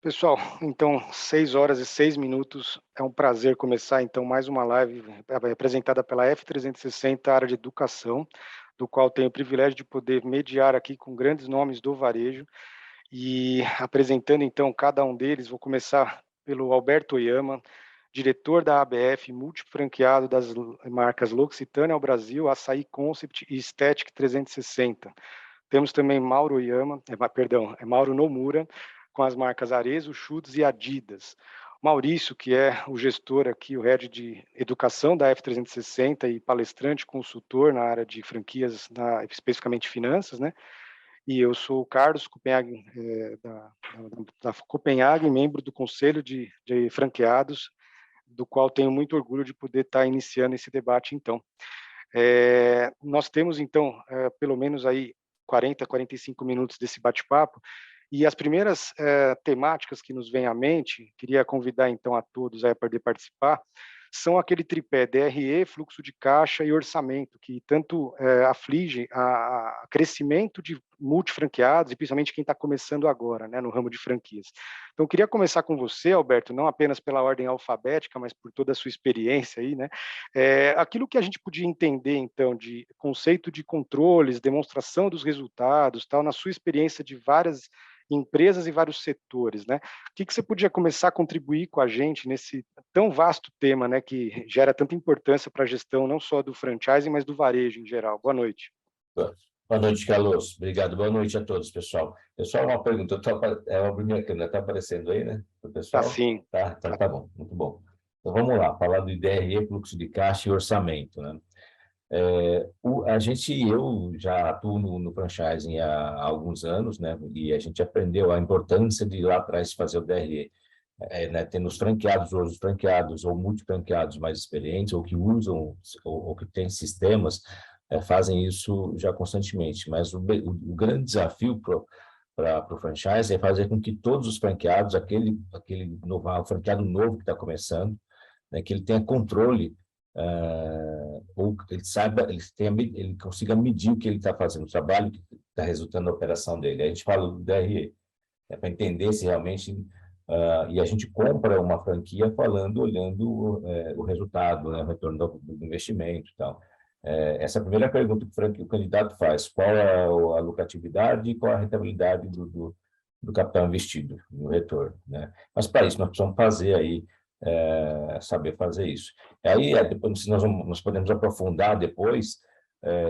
Pessoal, então 6 horas e 6 minutos. É um prazer começar então mais uma live apresentada pela F360, área de educação, do qual tenho o privilégio de poder mediar aqui com grandes nomes do varejo e apresentando então cada um deles. Vou começar pelo Alberto Oyama, diretor da ABF, multifranqueado das marcas L'Occitane ao Brasil, Açaí Concept e Static 360. Temos também Mauro Oyama, é Mauro Nomura, com as marcas Arezzo, Schutz e Adidas. Maurício, que é o gestor aqui, o head de educação da F360 e palestrante, consultor na área de franquias, especificamente finanças, né? E eu sou o Carlos Copenhagen, da Copenhagen, membro do Conselho de Franqueados, do qual tenho muito orgulho de poder estar iniciando esse debate, então. Nós temos, então, pelo menos aí 40, 45 minutos desse bate-papo, e as primeiras temáticas que nos vêm à mente, queria convidar então a todos a poder participar, são aquele tripé DRE, fluxo de caixa e orçamento, que tanto aflige a crescimento de multifranqueados, e principalmente quem está começando agora, né, no ramo de franquias. Então, queria começar com você, Alberto, não apenas pela ordem alfabética, mas por toda a sua experiência aí, né, aquilo que a gente podia entender, então, de conceito de controles, demonstração dos resultados, tal, na sua experiência de várias empresas e vários setores, né? O que você podia começar a contribuir com a gente nesse tão vasto tema, né, que gera tanta importância para a gestão não só do franchising, mas do varejo em geral? Boa noite. Boa noite, Carlos. Obrigado. Boa noite a todos, pessoal. Pessoal, uma pergunta. Eu abri minha câmera, está aparecendo aí, né? O Tá pessoal? sim. Tá bom, muito bom. Então, vamos lá, falar do DRE, fluxo de caixa e orçamento, né? Eu já atuo no franchising há alguns anos, né? E a gente aprendeu a importância de ir lá atrás fazer o DRE. Né, tendo os franqueados, ou os franqueados ou multifranqueados mais experientes, ou que usam, ou que têm sistemas, fazem isso já constantemente. Mas o grande desafio para o franchise é fazer com que todos os franqueados, o franqueado novo que está começando, né, que ele tenha controle, ou ele saiba, ele consiga medir o que ele está fazendo, o trabalho que está resultando da operação dele. A gente fala do DRE, para entender se realmente... e a gente compra uma franquia olhando o resultado, né, o retorno do investimento e tal. Essa é a primeira pergunta que o candidato faz: qual é a lucratividade e qual é a rentabilidade do capital investido, no retorno, né? Mas para isso nós precisamos saber fazer isso. Aí depois nós podemos aprofundar depois,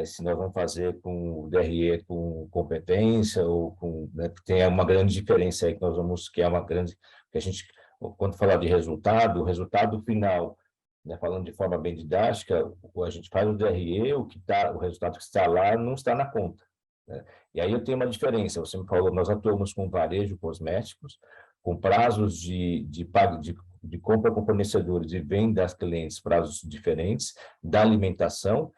se nós vamos fazer com o DRE com competência ou com, né, tem uma grande diferença aí que é uma grande, que a gente, quando falar de resultado, o resultado final, né, falando de forma bem didática, a gente faz o DRE, o resultado que está lá não está na conta, né? E aí eu tenho uma diferença. Você me falou, nós atuamos com varejo cosméticos, com prazos de compra com fornecedores e venda a clientes, prazos diferentes, da alimentação.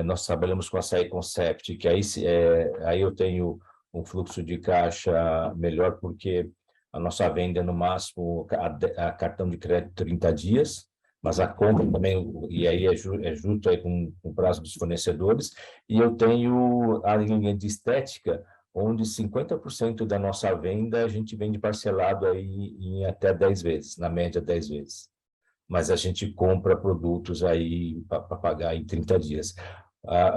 Nós trabalhamos com a Açaí Concept, que aí eu tenho um fluxo de caixa melhor, porque a nossa venda é no máximo a cartão de crédito 30 dias, mas a compra também, e aí é junto aí com o prazo dos fornecedores. E eu tenho a linha de estética, onde 50% da nossa venda a gente vende parcelado aí em até 10 vezes, na média 10 vezes. Mas a gente compra produtos aí para pagar em 30 dias.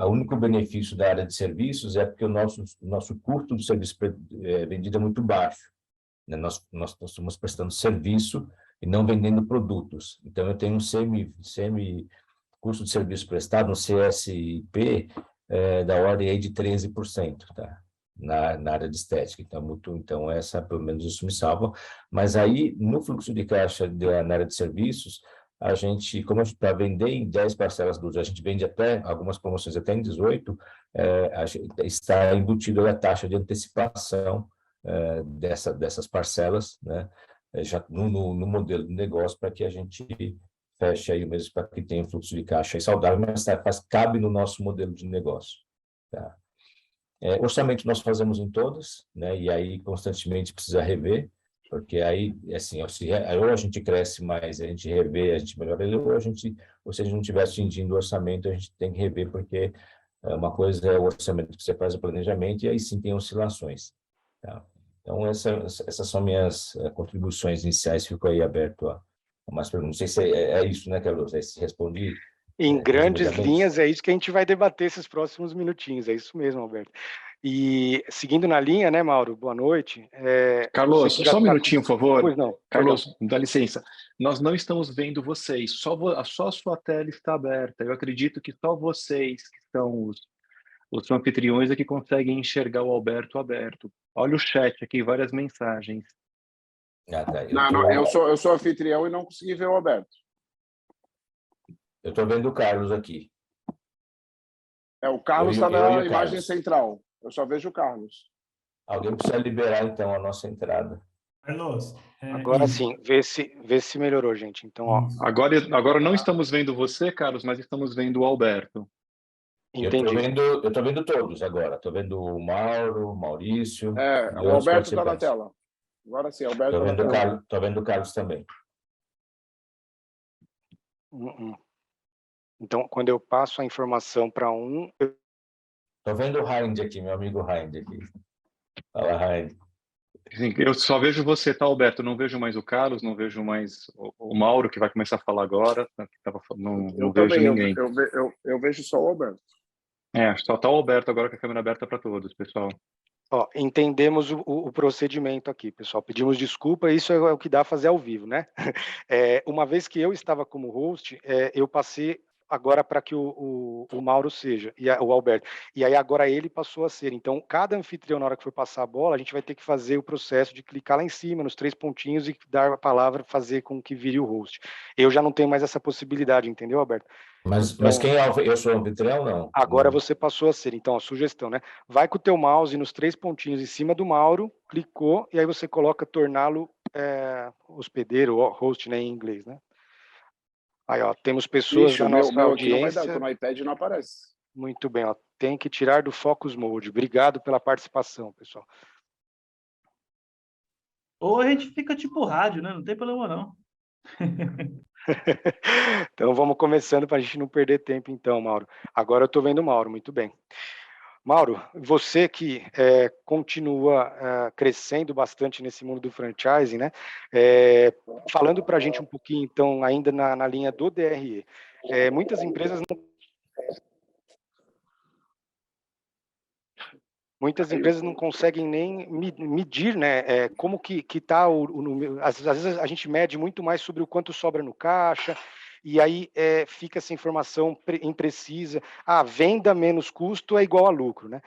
O único benefício da área de serviços é porque o nosso custo do serviço vendido é muito baixo, né? Nós estamos prestando serviço e não vendendo produtos. Então, eu tenho um semi custo de serviço prestado, um CSP, da ordem aí de 13%, tá? Na área de estética. Então, pelo menos isso me salva. Mas aí, no fluxo de caixa na área de serviços, a gente, como a gente para vender em 10 parcelas do dia, a gente vende até algumas promoções até em 18, está embutido a taxa de antecipação dessas parcelas, né? Já no modelo de negócio, para que a gente feche aí o mês, para que tenha um fluxo de caixa aí saudável, mas cabe no nosso modelo de negócio, tá? Orçamento nós fazemos em todas, né? E aí constantemente precisa rever, porque aí, assim, ou a gente cresce mais, a gente revê, a gente melhora ele, ou se a gente não estiver atingindo o orçamento, a gente tem que rever, porque uma coisa é o orçamento que você faz, o planejamento, e aí sim tem oscilações, tá? Então, essas são minhas contribuições iniciais. Fico aí aberto a mais perguntas. Não sei se é isso, né, Carlos? É se respondi Em grandes resumidamente. linhas, é isso que a gente vai debater esses próximos minutinhos. É isso mesmo, Alberto. E seguindo na linha, né, Mauro? Boa noite. Você Carlos, que já só um está... minutinho, por favor. Pois não, perdão. Carlos, dá licença. Nós não estamos vendo vocês, só a sua tela está aberta. Eu acredito que só vocês, que são os anfitriões, é que conseguem enxergar o Alberto aberto. Olha o chat aqui, várias mensagens. Ah, tá. Não, eu sou anfitrião e não consegui ver o Alberto. Eu estou vendo o Carlos aqui. O Carlos está e na o imagem Carlos. central. Eu só vejo o Carlos. Alguém precisa liberar, então, a nossa entrada. Carlos, Agora sim, vê se melhorou, gente. Então, ó, Agora não estamos vendo você, Carlos, mas estamos vendo o Alberto. entendi. Eu estou vendo todos agora. Estou vendo o Mauro, o Maurício. E O outros Alberto está na participantes. tela. Agora sim, o Alberto Estou está na tela. Tô vendo o Carlos também. Então, quando eu passo a informação para um... Estou vendo o Hind aqui, meu amigo Hind aqui. Fala, Hind. Sim, eu só vejo você, tá, Alberto? Não vejo mais o Carlos, não vejo mais o Mauro, que vai começar a falar agora. Não vejo também, ninguém. eu vejo só o Alberto. Só tá o Alberto agora com a câmera aberta para todos, pessoal. Ó, entendemos o procedimento aqui, pessoal. Pedimos desculpa, isso é o que dá a fazer ao vivo, né? Uma vez que eu estava como host, eu passei agora para que o Mauro seja, o Alberto. E aí agora ele passou a ser. Então, cada anfitrião, na hora que for passar a bola, a gente vai ter que fazer o processo de clicar lá em cima, nos 3 pontinhos, e dar a palavra, fazer com que vire o host. Eu já não tenho mais essa possibilidade, entendeu, Alberto? Mas quem é eu sou o anfitrião, não? Agora você passou a ser. Então, a sugestão, né? Vai com o teu mouse nos 3 pontinhos em cima do Mauro, clicou, e aí você coloca torná-lo hospedeiro, ou host, né, em inglês, né? Aí, ó, temos pessoas Ixi, da o nossa meu aqui não vai dar, audiência. porque no iPad não aparece. Muito bem, ó. Tem que tirar do Focus Mode. Obrigado pela participação, pessoal. ou a gente fica tipo rádio, né? Não tem problema, não. Então, vamos começando para a gente não perder tempo, então, Mauro. Agora eu estou vendo o Mauro, muito bem. Mauro, você que continua crescendo bastante nesse mundo do franchising, né? Falando para a gente um pouquinho, então, ainda na linha do DRE, muitas empresas não conseguem nem medir, né? Como que está o número. Às vezes a gente mede muito mais sobre o quanto sobra no caixa, e aí fica essa informação imprecisa. Venda menos custo é igual a lucro, né?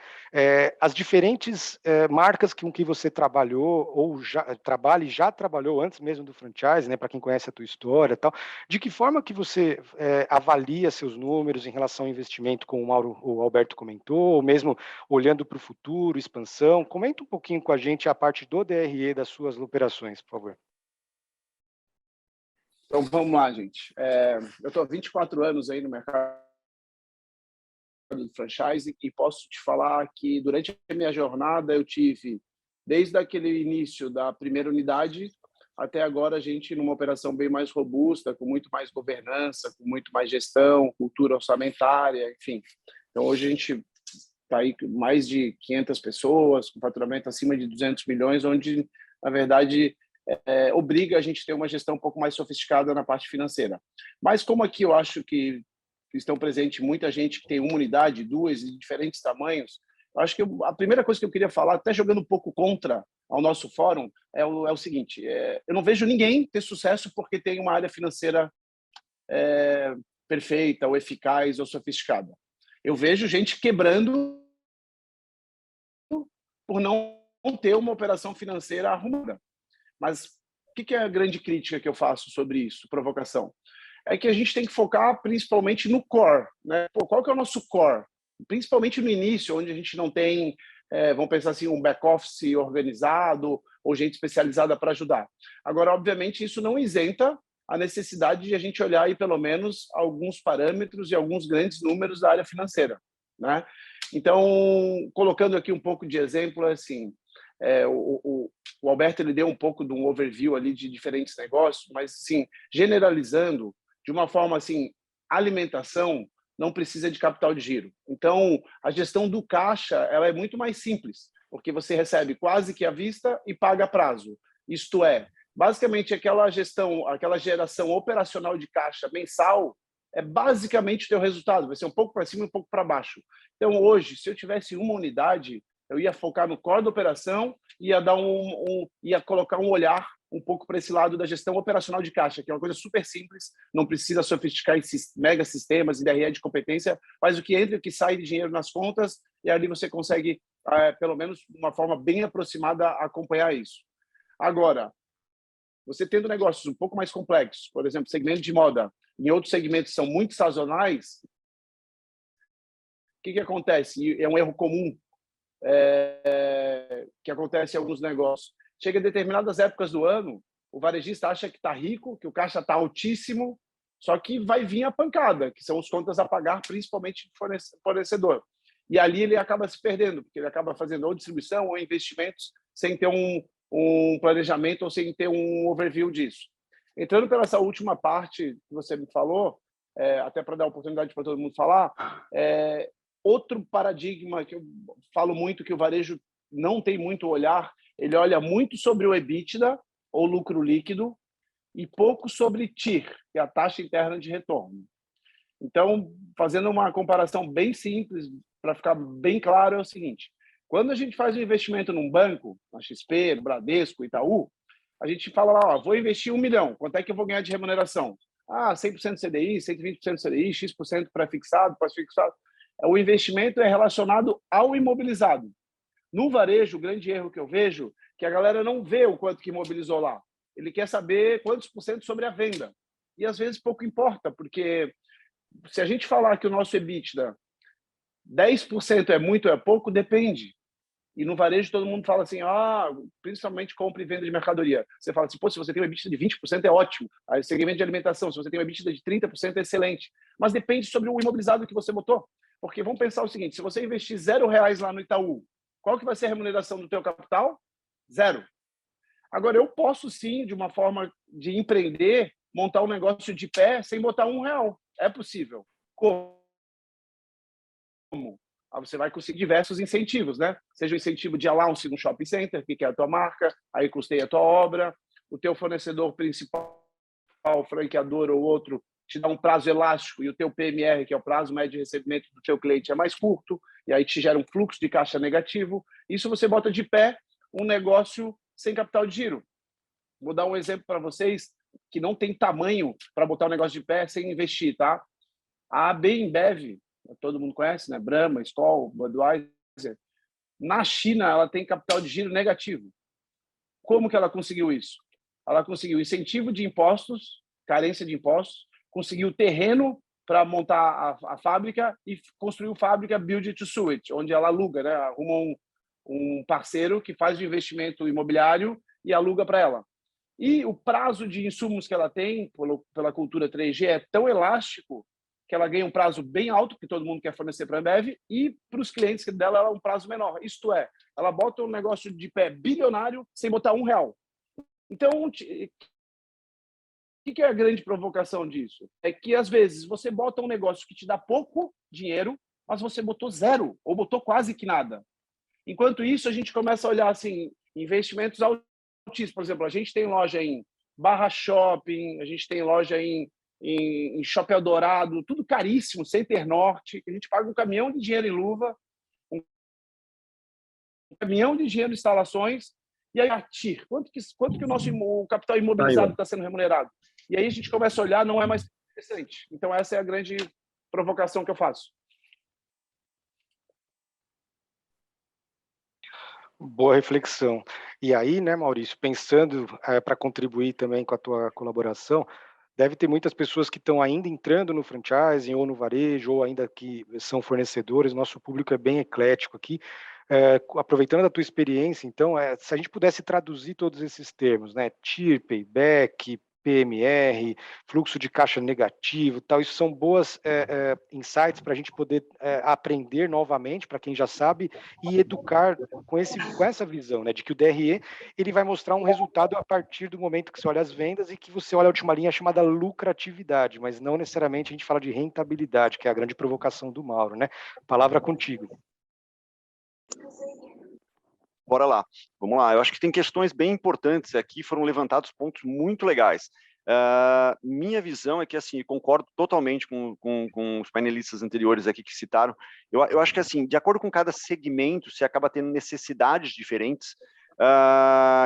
As diferentes marcas com que você trabalhou, ou já trabalhou antes mesmo do franchise, né? Para quem conhece a tua história e tal, de que forma que você avalia seus números em relação ao investimento, como o Alberto comentou, ou mesmo olhando para o futuro, expansão? Comenta um pouquinho com a gente a parte do DRE das suas operações, por favor. Então, vamos lá, gente. Eu estou há 24 anos aí no mercado do franchise e posso te falar que durante a minha jornada eu tive, desde aquele início da primeira unidade até agora, a gente numa operação bem mais robusta, com muito mais governança, com muito mais gestão, cultura orçamentária, enfim. Então, hoje a gente está aí com mais de 500 pessoas, com faturamento acima de 200 milhões, onde, na verdade, obriga a gente a ter uma gestão um pouco mais sofisticada na parte financeira. Mas como aqui eu acho que estão presentes muita gente que tem uma unidade, duas, de diferentes tamanhos, eu acho que a primeira coisa que eu queria falar, até jogando um pouco contra ao nosso fórum, é o seguinte, eu não vejo ninguém ter sucesso porque tem uma área financeira perfeita, ou eficaz, ou sofisticada. Eu vejo gente quebrando por não ter uma operação financeira arrumada. Mas o que é a grande crítica que eu faço sobre isso, provocação? É que a gente tem que focar principalmente no core, né? Qual que é o nosso core? Principalmente no início, onde a gente não tem, vamos pensar assim, um back-office organizado ou gente especializada para ajudar. Agora, obviamente, isso não isenta a necessidade de a gente olhar aí pelo menos alguns parâmetros e alguns grandes números da área financeira, né? Então, colocando aqui um pouco de exemplo, assim, o Alberto ele deu um pouco de um overview ali de diferentes negócios, mas assim, generalizando de uma forma assim, alimentação não precisa de capital de giro. Então, a gestão do caixa ela é muito mais simples. porque você recebe quase que à vista e paga a prazo. Isto é, basicamente aquela geração operacional de caixa mensal é basicamente o teu resultado, vai ser um pouco para cima e um pouco para baixo. Então, hoje, se eu tivesse uma unidade, eu ia focar no core da operação, ia colocar um olhar um pouco para esse lado da gestão operacional de caixa, que é uma coisa super simples, não precisa sofisticar esses mega sistemas e DRE de competência, faz o que entra e o que sai de dinheiro nas contas, e ali você consegue, pelo menos de uma forma bem aproximada, acompanhar isso. Agora, você tendo negócios um pouco mais complexos, por exemplo, segmento de moda, em outros segmentos são muito sazonais, o que acontece? E é um erro comum que acontece em alguns negócios. Chega em determinadas épocas do ano, o varejista acha que está rico, que o caixa está altíssimo, só que vai vir a pancada, que são as contas a pagar, principalmente do fornecedor. E ali ele acaba se perdendo, porque ele acaba fazendo ou distribuição ou investimentos sem ter um planejamento ou sem ter um overview disso. Entrando pela essa última parte que você me falou, até para dar oportunidade para todo mundo falar, outro paradigma que eu falo muito que o varejo não tem muito olhar, ele olha muito sobre o EBITDA, ou lucro líquido, e pouco sobre TIR, que é a taxa interna de retorno. Então, fazendo uma comparação bem simples, para ficar bem claro, é o seguinte: quando a gente faz um investimento num banco, na XP, no Bradesco, Itaú, a gente fala lá, vou investir 1 milhão, quanto é que eu vou ganhar de remuneração? 100% CDI, 120% CDI, X% pré-fixado, pós-fixado. O investimento é relacionado ao imobilizado. No varejo, o grande erro que eu vejo é que a galera não vê o quanto que imobilizou lá. Ele quer saber quantos por cento sobre a venda. E às vezes pouco importa, porque se a gente falar que o nosso EBITDA 10% é muito ou é pouco, depende. E no varejo todo mundo fala assim, principalmente compra e venda de mercadoria. Você fala assim, se você tem uma EBITDA de 20% é ótimo. Aí segmento de alimentação, se você tem uma EBITDA de 30% é excelente. Mas depende sobre o imobilizado que você botou. Porque vamos pensar o seguinte, se você investir R$0 lá no Itaú, qual que vai ser a remuneração do teu capital? 0. Agora, eu posso sim, de uma forma de empreender, montar um negócio de pé sem botar R$1. É possível. Como? Você vai conseguir diversos incentivos, né? Seja o incentivo de allowance no shopping center, que é a tua marca, aí custeia a tua obra, o teu fornecedor principal, franqueador ou outro, te dá um prazo elástico e o teu PMR, que é o prazo médio de recebimento do teu cliente, é mais curto, e aí te gera um fluxo de caixa negativo. Isso você bota de pé um negócio sem capital de giro. Vou dar um exemplo para vocês que não tem tamanho para botar um negócio de pé sem investir, tá? A AB InBev, todo mundo conhece, né? Brahma, Skol, Budweiser. Na China, ela tem capital de giro negativo. Como que ela conseguiu isso? Ela conseguiu incentivo de impostos, carência de impostos, conseguiu terreno para montar a fábrica e construiu fábrica Build to Suit, onde ela aluga, né? Arruma um parceiro que faz o investimento imobiliário e aluga para ela. E o prazo de insumos que ela tem, pela cultura 3G, é tão elástico que ela ganha um prazo bem alto, que todo mundo quer fornecer para a Ambev, e para os clientes dela ela é um prazo menor. Isto é, ela bota um negócio de pé bilionário sem botar R$1. Então, o que é a grande provocação disso? É que, às vezes, você bota um negócio que te dá pouco dinheiro, mas você botou 0, ou botou quase que nada. Enquanto isso, a gente começa a olhar assim, investimentos altíssimos. Por exemplo, a gente tem loja em Barra Shopping, a gente tem loja em Shopping Eldorado, tudo caríssimo, Center Norte, a gente paga um caminhão de dinheiro em luva, um caminhão de dinheiro em instalações, e aí a TIR, quanto que o nosso capital imobilizado está sendo remunerado? E aí a gente começa a olhar, não é mais interessante. Então essa é a grande provocação que eu faço. Boa reflexão. E aí, né, Maurício, pensando para contribuir também com a tua colaboração, deve ter muitas pessoas que estão ainda entrando no franchising ou no varejo, ou ainda que são fornecedores. Nosso público é bem eclético aqui. Aproveitando da tua experiência, então, se a gente pudesse traduzir todos esses termos, né, TIR, payback, PMR, fluxo de caixa negativo, tal, isso são boas insights para a gente poder aprender novamente, para quem já sabe, e educar com essa visão, né, de que o DRE ele vai mostrar um resultado a partir do momento que você olha as vendas e que você olha a última linha chamada lucratividade, mas não necessariamente a gente fala de rentabilidade, que é a grande provocação do Mauro, né? Palavra contigo. Bora lá, vamos lá. Eu acho que tem questões bem importantes aqui, foram levantados pontos muito legais. Minha visão é que, assim, concordo totalmente com os painelistas anteriores aqui que citaram. Eu acho que, assim, de acordo com cada segmento, você acaba tendo necessidades diferentes,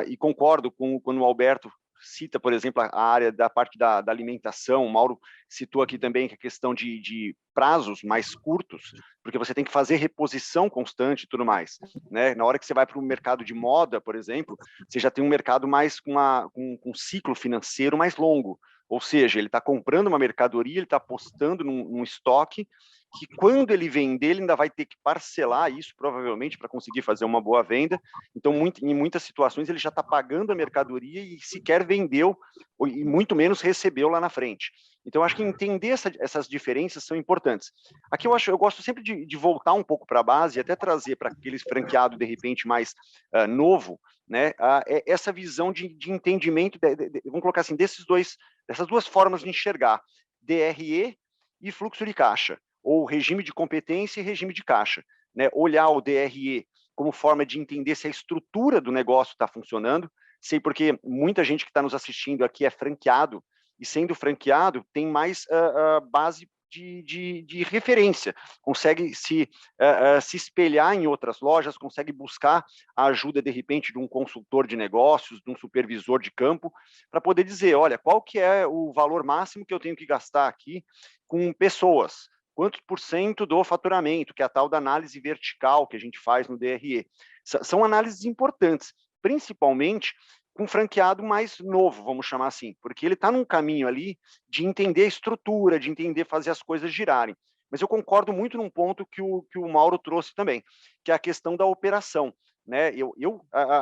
e concordo quando o Alberto cita, por exemplo, a área da parte da alimentação. O Mauro citou aqui também que a questão de prazos mais curtos, porque você tem que fazer reposição constante e tudo mais, né? Na hora que você vai para o mercado de moda, por exemplo, você já tem um mercado mais com um ciclo financeiro mais longo, ou seja, ele está comprando uma mercadoria, ele está apostando num estoque, que quando ele vender, ele ainda vai ter que parcelar isso, provavelmente, para conseguir fazer uma boa venda. Então, em muitas situações, ele já está pagando a mercadoria e sequer vendeu, e muito menos recebeu lá na frente. Então, acho que entender essas diferenças são importantes. Aqui eu gosto sempre de voltar um pouco para a base e até trazer para aqueles franqueados, de repente, mais novo, né, essa visão de entendimento, vamos colocar assim, dessas duas formas de enxergar, DRE e fluxo de caixa, ou regime de competência e regime de caixa, né? Olhar o DRE como forma de entender se a estrutura do negócio está funcionando. Sei porque muita gente que está nos assistindo aqui é franqueado, e sendo franqueado tem mais base de referência, consegue se espelhar em outras lojas, consegue buscar a ajuda, de repente, de um consultor de negócios, de um supervisor de campo, para poder dizer, olha, qual que é o valor máximo que eu tenho que gastar aqui com pessoas, quantos por cento do faturamento, que é a tal da análise vertical que a gente faz no DRE. São análises importantes, principalmente com um franqueado mais novo, vamos chamar assim, porque ele está num caminho ali de entender a estrutura, de entender fazer as coisas girarem. Mas eu concordo muito num ponto que o Mauro trouxe também, que é a questão da operação. Né?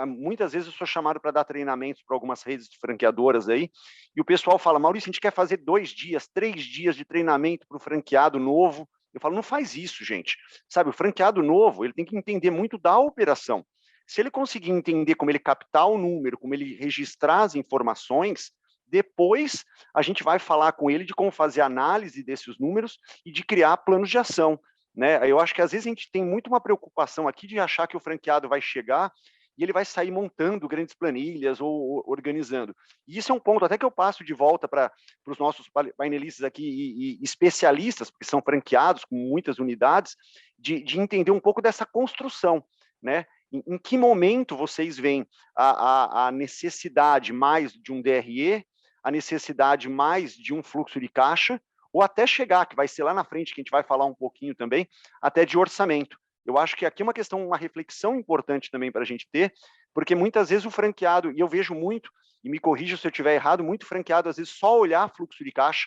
Muitas vezes eu sou chamado para dar treinamentos para algumas redes de franqueadoras aí, e o pessoal fala, Maurício, a gente quer fazer 2 dias, 3 dias de treinamento para o franqueado novo. Eu falo, não faz isso, gente. Sabe, o franqueado novo, ele tem que entender muito da operação. Se ele conseguir entender como ele captar o número, como ele registrar as informações, depois a gente vai falar com ele de como fazer análise desses números e de criar planos de ação. Né? Eu acho que às vezes a gente tem muito uma preocupação aqui de achar que o franqueado vai chegar e ele vai sair montando grandes planilhas ou organizando. E isso é um ponto até que eu passo de volta para os nossos painelistas aqui e especialistas, porque são franqueados com muitas unidades, de entender um pouco dessa construção, né? Em que momento vocês veem a necessidade mais de um DRE, a necessidade mais de um fluxo de caixa, ou até chegar, que vai ser lá na frente, que a gente vai falar um pouquinho também, até de orçamento. Eu acho que aqui é uma questão, uma reflexão importante também para a gente ter, porque muitas vezes o franqueado, e eu vejo muito, e me corrija se eu estiver errado, muito franqueado, às vezes, só olhar fluxo de caixa,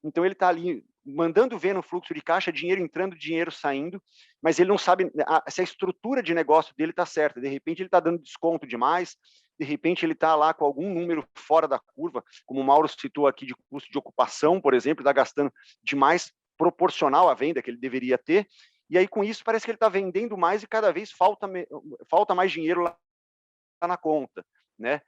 então ele está ali mandando ver no fluxo de caixa, dinheiro entrando, dinheiro saindo, mas ele não sabe se a estrutura de negócio dele está certa. De repente ele está dando desconto demais, de repente ele está lá com algum número fora da curva, como o Mauro citou aqui, de custo de ocupação, por exemplo, está gastando demais proporcional à venda que ele deveria ter, e aí com isso parece que ele está vendendo mais e cada vez falta mais dinheiro lá na conta, né?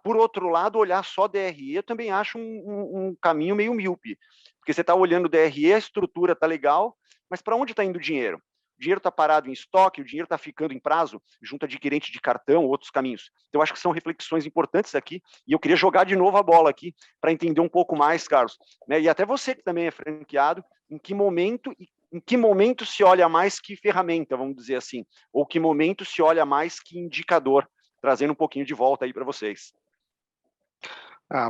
Por outro lado, olhar só DRE eu também acho um caminho meio míope, porque você está olhando o DRE, a estrutura está legal, mas para onde está indo o dinheiro? O dinheiro está parado em estoque, o dinheiro está ficando em prazo junto a adquirente de cartão, outros caminhos. Então, acho que são reflexões importantes aqui, e eu queria jogar de novo a bola aqui para entender um pouco mais, Carlos. Né? E até você que também é franqueado, em que momento se olha mais que ferramenta, vamos dizer assim, ou que momento se olha mais que indicador, trazendo um pouquinho de volta aí para vocês.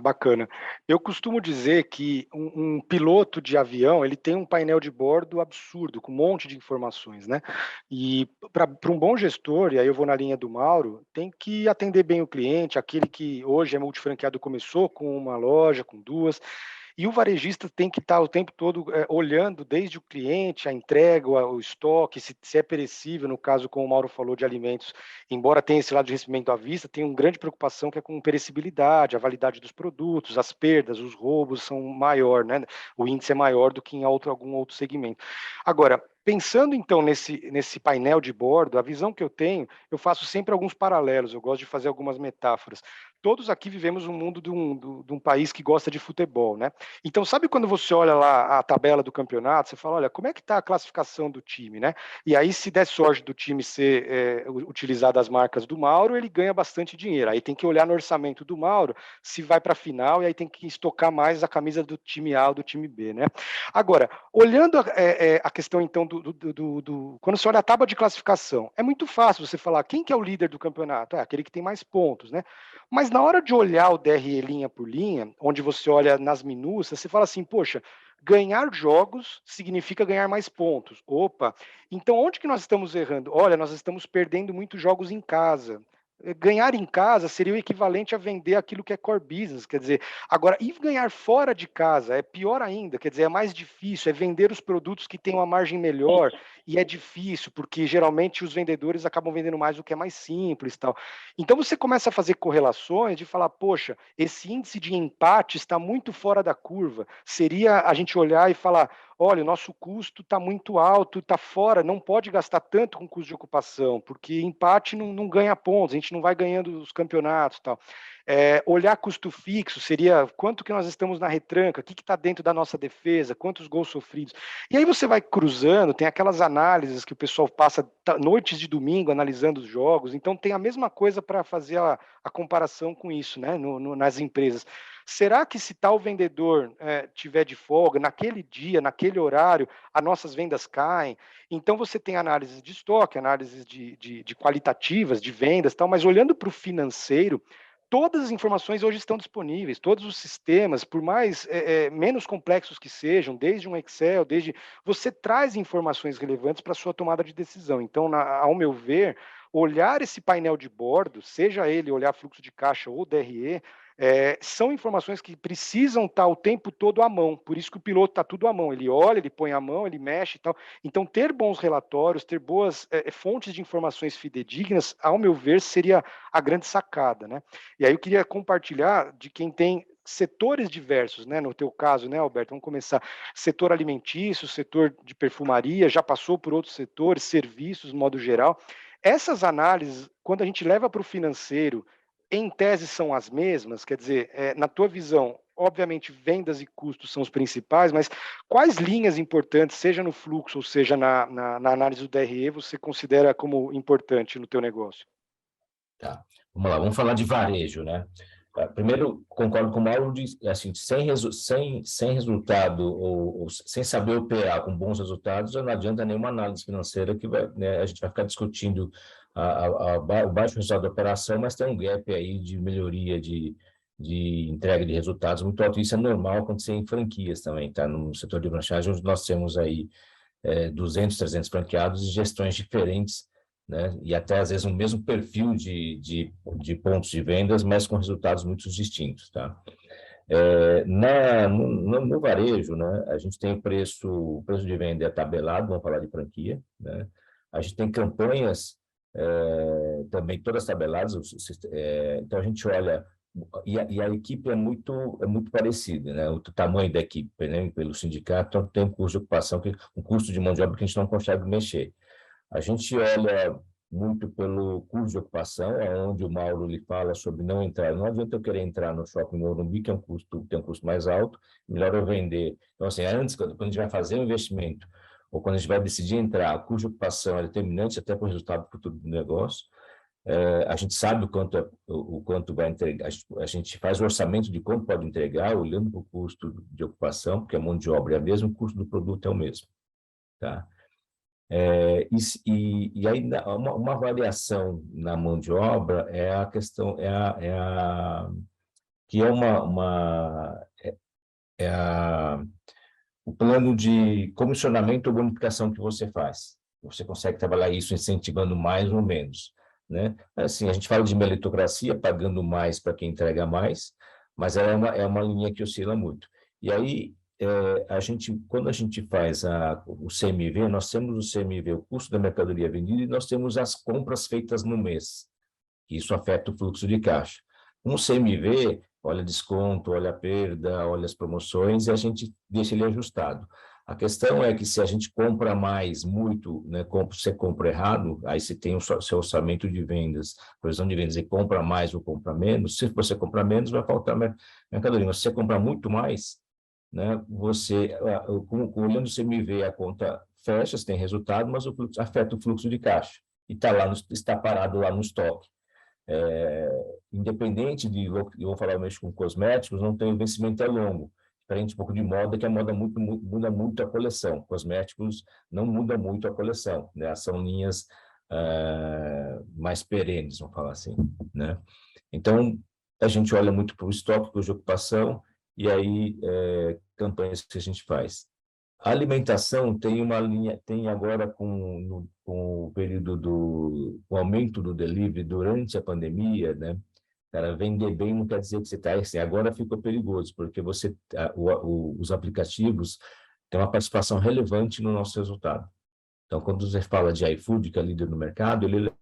Bacana. Eu costumo dizer que um piloto de avião, ele tem um painel de bordo absurdo, com um monte de informações, né? E para um bom gestor, e aí eu vou na linha do Mauro, tem que atender bem o cliente, aquele que hoje é multifranqueado, começou com uma loja, com 2, e o varejista tem que estar o tempo todo olhando desde o cliente, a entrega, o estoque, se é perecível, no caso, como o Mauro falou, de alimentos, embora tenha esse lado de recebimento à vista, tem uma grande preocupação que é com perecibilidade, a validade dos produtos, as perdas, os roubos são maior, né? O índice é maior do que em algum outro segmento. Agora, pensando então nesse painel de bordo, a visão que eu tenho, eu faço sempre alguns paralelos, eu gosto de fazer algumas metáforas. todos aqui vivemos um mundo de um país que gosta de futebol, né? Então, sabe quando você olha lá a tabela do campeonato, você fala, olha, como é que está a classificação do time, né? E aí, se der sorte do time ser utilizar as marcas do Mauro, ele ganha bastante dinheiro. Aí tem que olhar no orçamento do Mauro, se vai para a final, e aí tem que estocar mais a camisa do time A ou do time B, né? Agora, olhando a questão, então, quando você olha a tábua de classificação, é muito fácil você falar quem que é o líder do campeonato, é aquele que tem mais pontos, né? Mas na hora de olhar o DRE linha por linha, onde você olha nas minúcias, você fala assim, poxa, ganhar jogos significa ganhar mais pontos. Opa, então onde que nós estamos errando? Olha, nós estamos perdendo muitos jogos em casa. Ganhar em casa seria o equivalente a vender aquilo que é core business, quer dizer, agora, e ganhar fora de casa é pior ainda, quer dizer, é mais difícil, é vender os produtos que têm uma margem melhor, e é difícil, porque geralmente os vendedores acabam vendendo mais o que é mais simples, tal. Então você começa a fazer correlações de falar, poxa, esse índice de empate está muito fora da curva, seria a gente olhar e falar, olha, o nosso custo está muito alto, está fora, não pode gastar tanto com custo de ocupação, porque empate não ganha pontos, a gente não vai ganhando os campeonatos e tal. Olhar custo fixo seria quanto que nós estamos na retranca, o que está dentro da nossa defesa, quantos gols sofridos. E aí você vai cruzando, tem aquelas análises que o pessoal passa noites de domingo analisando os jogos, então tem a mesma coisa para fazer a comparação com isso, né, nas empresas. Será que se tal vendedor tiver de folga, naquele dia, naquele horário, as nossas vendas caem? Então você tem análises de estoque, análises de qualitativas, de vendas, tal, mas olhando para o financeiro, todas as informações hoje estão disponíveis, todos os sistemas, por mais menos complexos que sejam, desde um Excel, você traz informações relevantes para a sua tomada de decisão. Então, ao meu ver, olhar esse painel de bordo, seja ele olhar fluxo de caixa ou DRE, são informações que precisam estar o tempo todo à mão, por isso que o piloto está tudo à mão, ele olha, ele põe a mão, ele mexe e tal. Então, ter bons relatórios, ter boas fontes de informações fidedignas, ao meu ver, seria a grande sacada, né? E aí eu queria compartilhar de quem tem setores diversos, né? No teu caso, né, Alberto? Vamos começar. Setor alimentício, setor de perfumaria, já passou por outros setores, serviços, de modo geral. Essas análises, quando a gente leva para o financeiro, em tese são as mesmas, quer dizer, na tua visão, obviamente vendas e custos são os principais, mas quais linhas importantes, seja no fluxo ou seja na análise do DRE, você considera como importante no teu negócio? Tá, vamos lá, vamos falar de varejo, né? Primeiro, concordo com o Mauro, assim, sem resultado ou sem saber operar com bons resultados, não adianta nenhuma análise financeira que né, a gente vai ficar discutindo o baixo resultado da operação, mas tem um gap aí de melhoria de entrega de resultados muito alto. Isso é normal acontecer em franquias também, tá? No setor de franchise, onde nós temos aí 200, 300 franqueados e gestões diferentes, né? E até às vezes o mesmo perfil de pontos de vendas, mas com resultados muito distintos, tá? No varejo, né, a gente tem o preço de venda tabelado, vamos falar de franquia, né? A gente tem campanhas também todas tabeladas, então a gente olha, e a equipe é muito parecida, né? O tamanho da equipe, né? Pelo sindicato, tem um custo de ocupação, um custo de mão de obra que a gente não consegue mexer. A gente olha muito pelo custo de ocupação, onde o Mauro lhe fala sobre não entrar. Não adianta eu querer entrar no shopping Morumbi, que tem um custo mais alto, melhor eu vender. Então, assim, antes, quando a gente vai fazer um investimento, ou quando a gente vai decidir entrar, o custo de ocupação é determinante até para o resultado futuro do negócio. A gente sabe o quanto vai entregar, a gente faz o orçamento de quanto pode entregar, olhando para o custo de ocupação, porque a mão de obra é a mesma, o custo do produto é o mesmo. Tá? E aí uma variação na mão de obra é a questão que o plano de comissionamento ou bonificação que você faz. Você consegue trabalhar isso incentivando mais ou menos, né? Assim, a gente fala de meritocracia, pagando mais para quem entrega mais, mas ela é uma linha que oscila muito. E aí quando a gente faz o CMV, nós temos o CMV, o custo da mercadoria vendida, e nós temos as compras feitas no mês. Isso afeta o fluxo de caixa. Um CMV, olha desconto, olha a perda, olha as promoções, e a gente deixa ele ajustado. A questão é que se a gente compra mais, muito, né, você compra errado, aí você tem o seu orçamento de vendas, previsão de vendas, e compra mais ou compra menos. Se você comprar menos, vai faltar mercadoria. Mas se você comprar muito mais, né, você, olhando o CMV, a conta fecha, você tem resultado, mas o fluxo, afeta o fluxo de caixa. E está parado lá no estoque. Independente de, eu vou falar mesmo com cosméticos, não tem o vencimento é longo. Diferente um pouco de moda, que a moda muda muito a coleção. Cosméticos não muda muito a coleção, né? São linhas mais perenes, vamos falar assim, né? Então, a gente olha muito para o estoque, para a ocupação, e aí campanhas que a gente faz. A alimentação tem uma linha, tem agora com o período com o aumento do delivery durante a pandemia, né? Cara, vender bem não quer dizer que você está assim. Agora ficou perigoso, porque os aplicativos têm uma participação relevante no nosso resultado. Então, quando você fala de iFood, que é líder no mercado, ele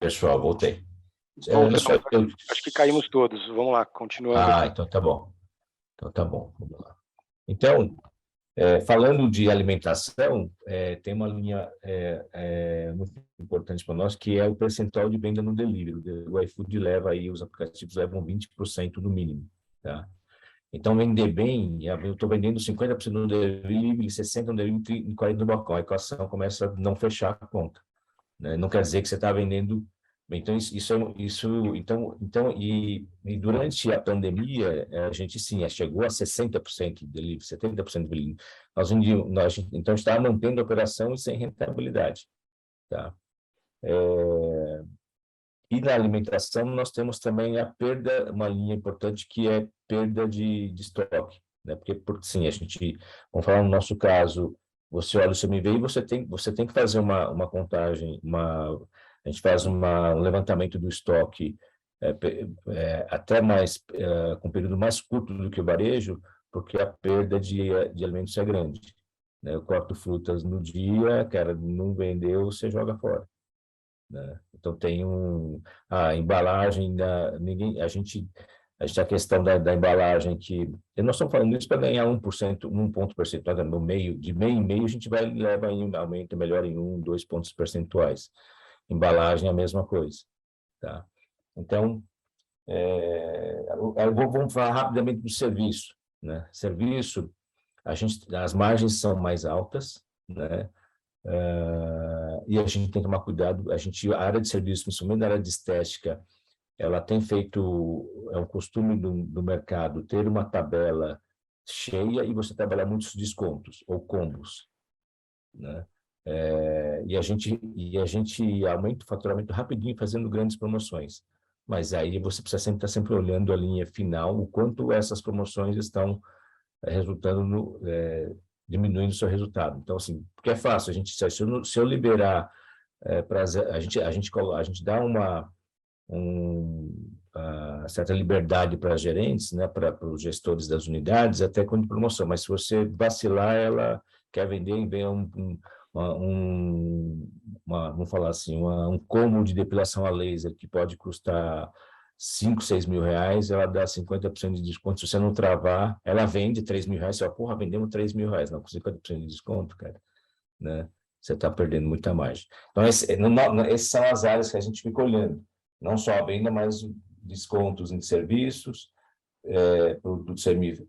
Pessoal, voltei. Acho que caímos todos. Vamos lá, continuando. Então tá bom. Então tá bom, vamos lá. Então, falando de alimentação, tem uma linha muito importante para nós, que é o percentual de venda no delivery. O iFood leva aí, os aplicativos levam 20% no mínimo, tá? Então, vender bem, eu estou vendendo 50% no delivery, 60% no delivery e 40% no balcão. A equação começa a não fechar a conta, né? Não quer dizer que você está vendendo. Então, e durante a pandemia, a gente, sim, chegou a 60% de delivery, 70% de delivery. Então, está mantendo a operação sem rentabilidade, tá? E na alimentação, nós temos também a perda, uma linha importante, que é perda de estoque, né? Porque, sim, vamos falar no nosso caso, você olha o CMV e você tem que fazer uma contagem, a gente faz um levantamento do estoque até com um período mais curto do que o varejo, porque a perda de alimentos é grande, né? Eu corto frutas no dia, cara, não vendeu, você joga fora, né? Então tem a embalagem a questão da embalagem, que nós estamos falando isso para ganhar 1%, 1 ponto percentual no meio, de meio em meio a gente leva em aumento melhor em 1, 2 pontos percentuais. Embalagem é a mesma coisa, tá? Então, vamos falar rapidamente do serviço, né? Serviço, as margens são mais altas, né? E a gente tem que tomar cuidado. A área de serviço, principalmente na área de estética, ela tem feito, é um costume do mercado ter uma tabela cheia e você trabalhar muitos descontos ou combos, né? E a gente aumenta o faturamento rapidinho fazendo grandes promoções. Mas aí você precisa estar sempre olhando a linha final, o quanto essas promoções estão resultando diminuindo o seu resultado. Então, assim, porque é fácil, se eu liberar, a gente dá uma certa liberdade para as gerentes, né, para os gestores das unidades, até quando promoção, mas se você vacilar, ela quer vender e vem vamos falar assim, um combo de depilação a laser que pode custar 5, 6 mil reais, ela dá 50% de desconto. Se você não travar, ela vende 3 mil reais, você fala, porra, vendemos 3 mil reais, não, com 50% de desconto, cara, né? Você está perdendo muita margem. Então, essas são as áreas que a gente fica olhando, não só a venda, mas descontos em serviços,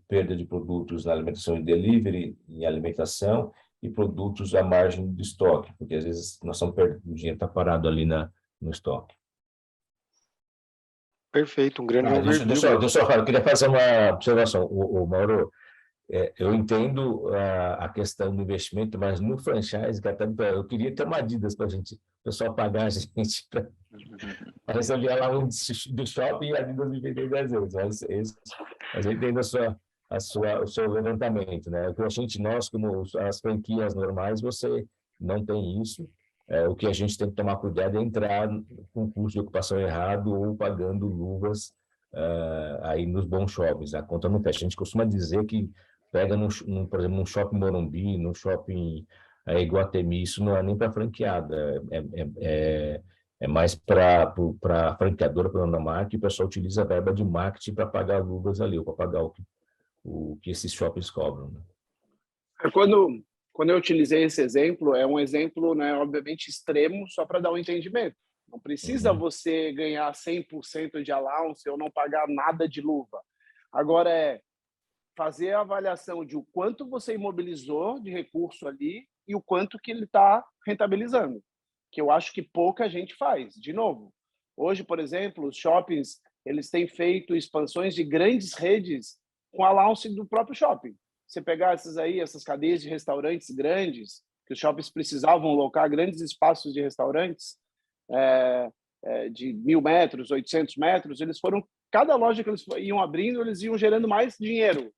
perda de produtos na alimentação e delivery, em alimentação, e produtos à margem de estoque, porque às vezes nós estamos perdendo, o dinheiro está parado ali no estoque. Perfeito, um grande overview. Deixa eu falar, eu queria fazer uma observação. O Mauro, eu entendo a questão do investimento, mas no franchise, eu queria ter uma Adidas para o pessoal pagar a gente para receber lá um do shopping e a Adidas me vender 10 vezes. Mas eu entendo o seu levantamento, né? O que a gente, nós, como as franquias normais, você não tem isso. O que a gente tem que tomar cuidado é entrar com custo de ocupação errado ou pagando luvas aí nos bons shoppings. A conta não fecha. A gente costuma dizer que pega, por exemplo, num shopping Morumbi, num shopping Iguatemi, isso não é nem para franqueada, é mais para a franqueadora, para a marca, e o pessoal utiliza a verba de marketing para pagar luvas ali, ou para pagar o que esses shoppings cobram. Né? Quando eu utilizei esse exemplo, é um exemplo, né, obviamente, extremo, só para dar um entendimento. Não precisa você ganhar 100% de allowance ou não pagar nada de luva. Agora é fazer a avaliação de o quanto você imobilizou de recurso ali e o quanto que ele está rentabilizando, que eu acho que pouca gente faz. De novo, hoje, por exemplo, os shoppings eles têm feito expansões de grandes redes com allowance do próprio shopping. Você pegar essas cadeias de restaurantes grandes, que os shoppings precisavam locar grandes espaços de restaurantes, de 1.000 metros, 800 metros, cada loja que eles iam abrindo, eles iam gerando mais dinheiro.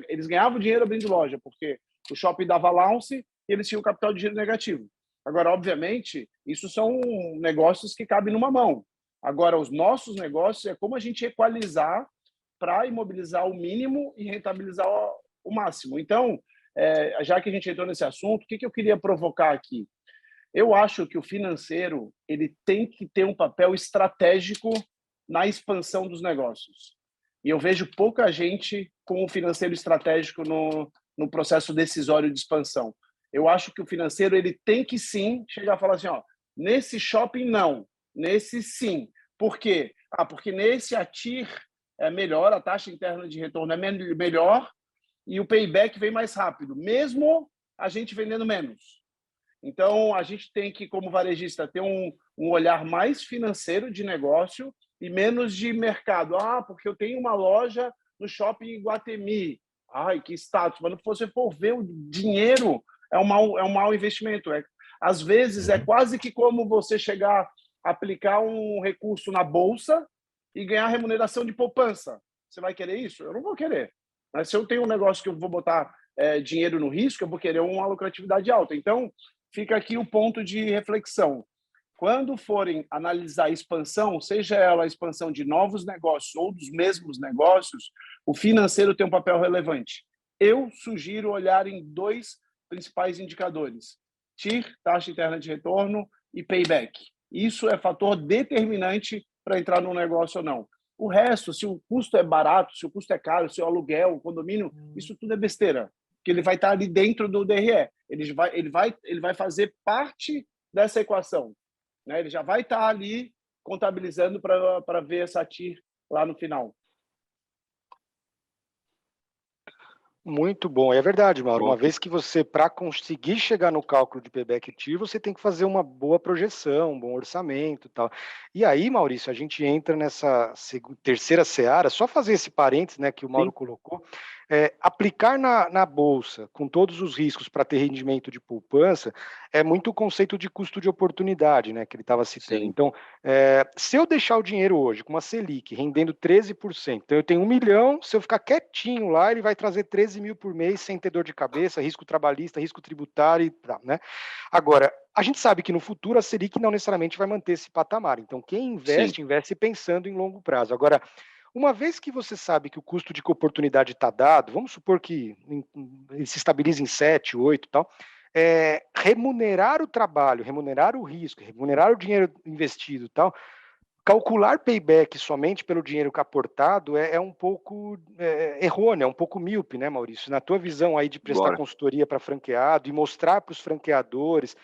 Eles ganhavam dinheiro abrindo loja, porque o shopping dava allowance e eles tinham capital de giro negativo. Agora, obviamente, isso são negócios que cabem numa mão. Agora, os nossos negócios é como a gente equalizar para imobilizar o mínimo e rentabilizar o máximo. Então, já que a gente entrou nesse assunto, o que eu queria provocar aqui? Eu acho que o financeiro ele tem que ter um papel estratégico na expansão dos negócios. E eu vejo pouca gente com o financeiro estratégico no processo decisório de expansão. Eu acho que o financeiro ele tem que sim chegar a falar assim, nesse shopping não, nesse sim. Por quê? Porque nesse a TIR é melhor, a taxa interna de retorno é melhor e o payback vem mais rápido, mesmo a gente vendendo menos. Então, a gente tem que, como varejista, ter um olhar mais financeiro de negócio e menos de mercado. Porque eu tenho uma loja no shopping Iguatemi. Ai, que status. Mas se você for ver o dinheiro, é um mau investimento. Às vezes, é quase que como você chegar a aplicar um recurso na bolsa e ganhar remuneração de poupança. Você vai querer isso? Eu não vou querer. Mas se eu tenho um negócio que eu vou botar dinheiro no risco, eu vou querer uma lucratividade alta. Então, fica aqui o ponto de reflexão. Quando forem analisar a expansão, seja ela a expansão de novos negócios ou dos mesmos negócios, o financeiro tem um papel relevante. Eu sugiro olhar em 2 principais indicadores: TIR, taxa interna de retorno, e payback. Isso é fator determinante para entrar no negócio ou não. O resto, se o custo é barato, se o custo é caro, se o aluguel, o condomínio, isso tudo é besteira. Porque ele vai estar ali dentro do DRE. Ele vai fazer parte dessa equação. Né? Ele já vai estar ali contabilizando para ver essa TIR lá no final. Muito bom. É verdade, Mauro. Uma vez que você, para conseguir chegar no cálculo de payback TIR, você tem que fazer uma boa projeção, um bom orçamento e tal. E aí, Maurício, a gente entra nessa terceira seara, só fazer esse parênteses, né, que o Mauro colocou, aplicar na bolsa, com todos os riscos para ter rendimento de poupança, é muito o conceito de custo de oportunidade, né, que ele estava citando. Sim. Então, se eu deixar o dinheiro hoje com uma Selic rendendo 13%, então eu tenho 1 milhão, se eu ficar quietinho lá, ele vai trazer 13 mil por mês, sem ter dor de cabeça, risco trabalhista, risco tributário e tal, né? Agora, a gente sabe que no futuro a Selic não necessariamente vai manter esse patamar. Então, quem investe, investe pensando em longo prazo. Agora, uma vez que você sabe que o custo de oportunidade está dado, vamos supor que ele se estabilize em 7, 8 e tal, remunerar o trabalho, remunerar o risco, remunerar o dinheiro investido e tal, calcular payback somente pelo dinheiro aportado é um pouco errôneo, é um pouco míope, né, Maurício? Na tua visão aí de prestar consultoria para franqueado e mostrar para os franqueadores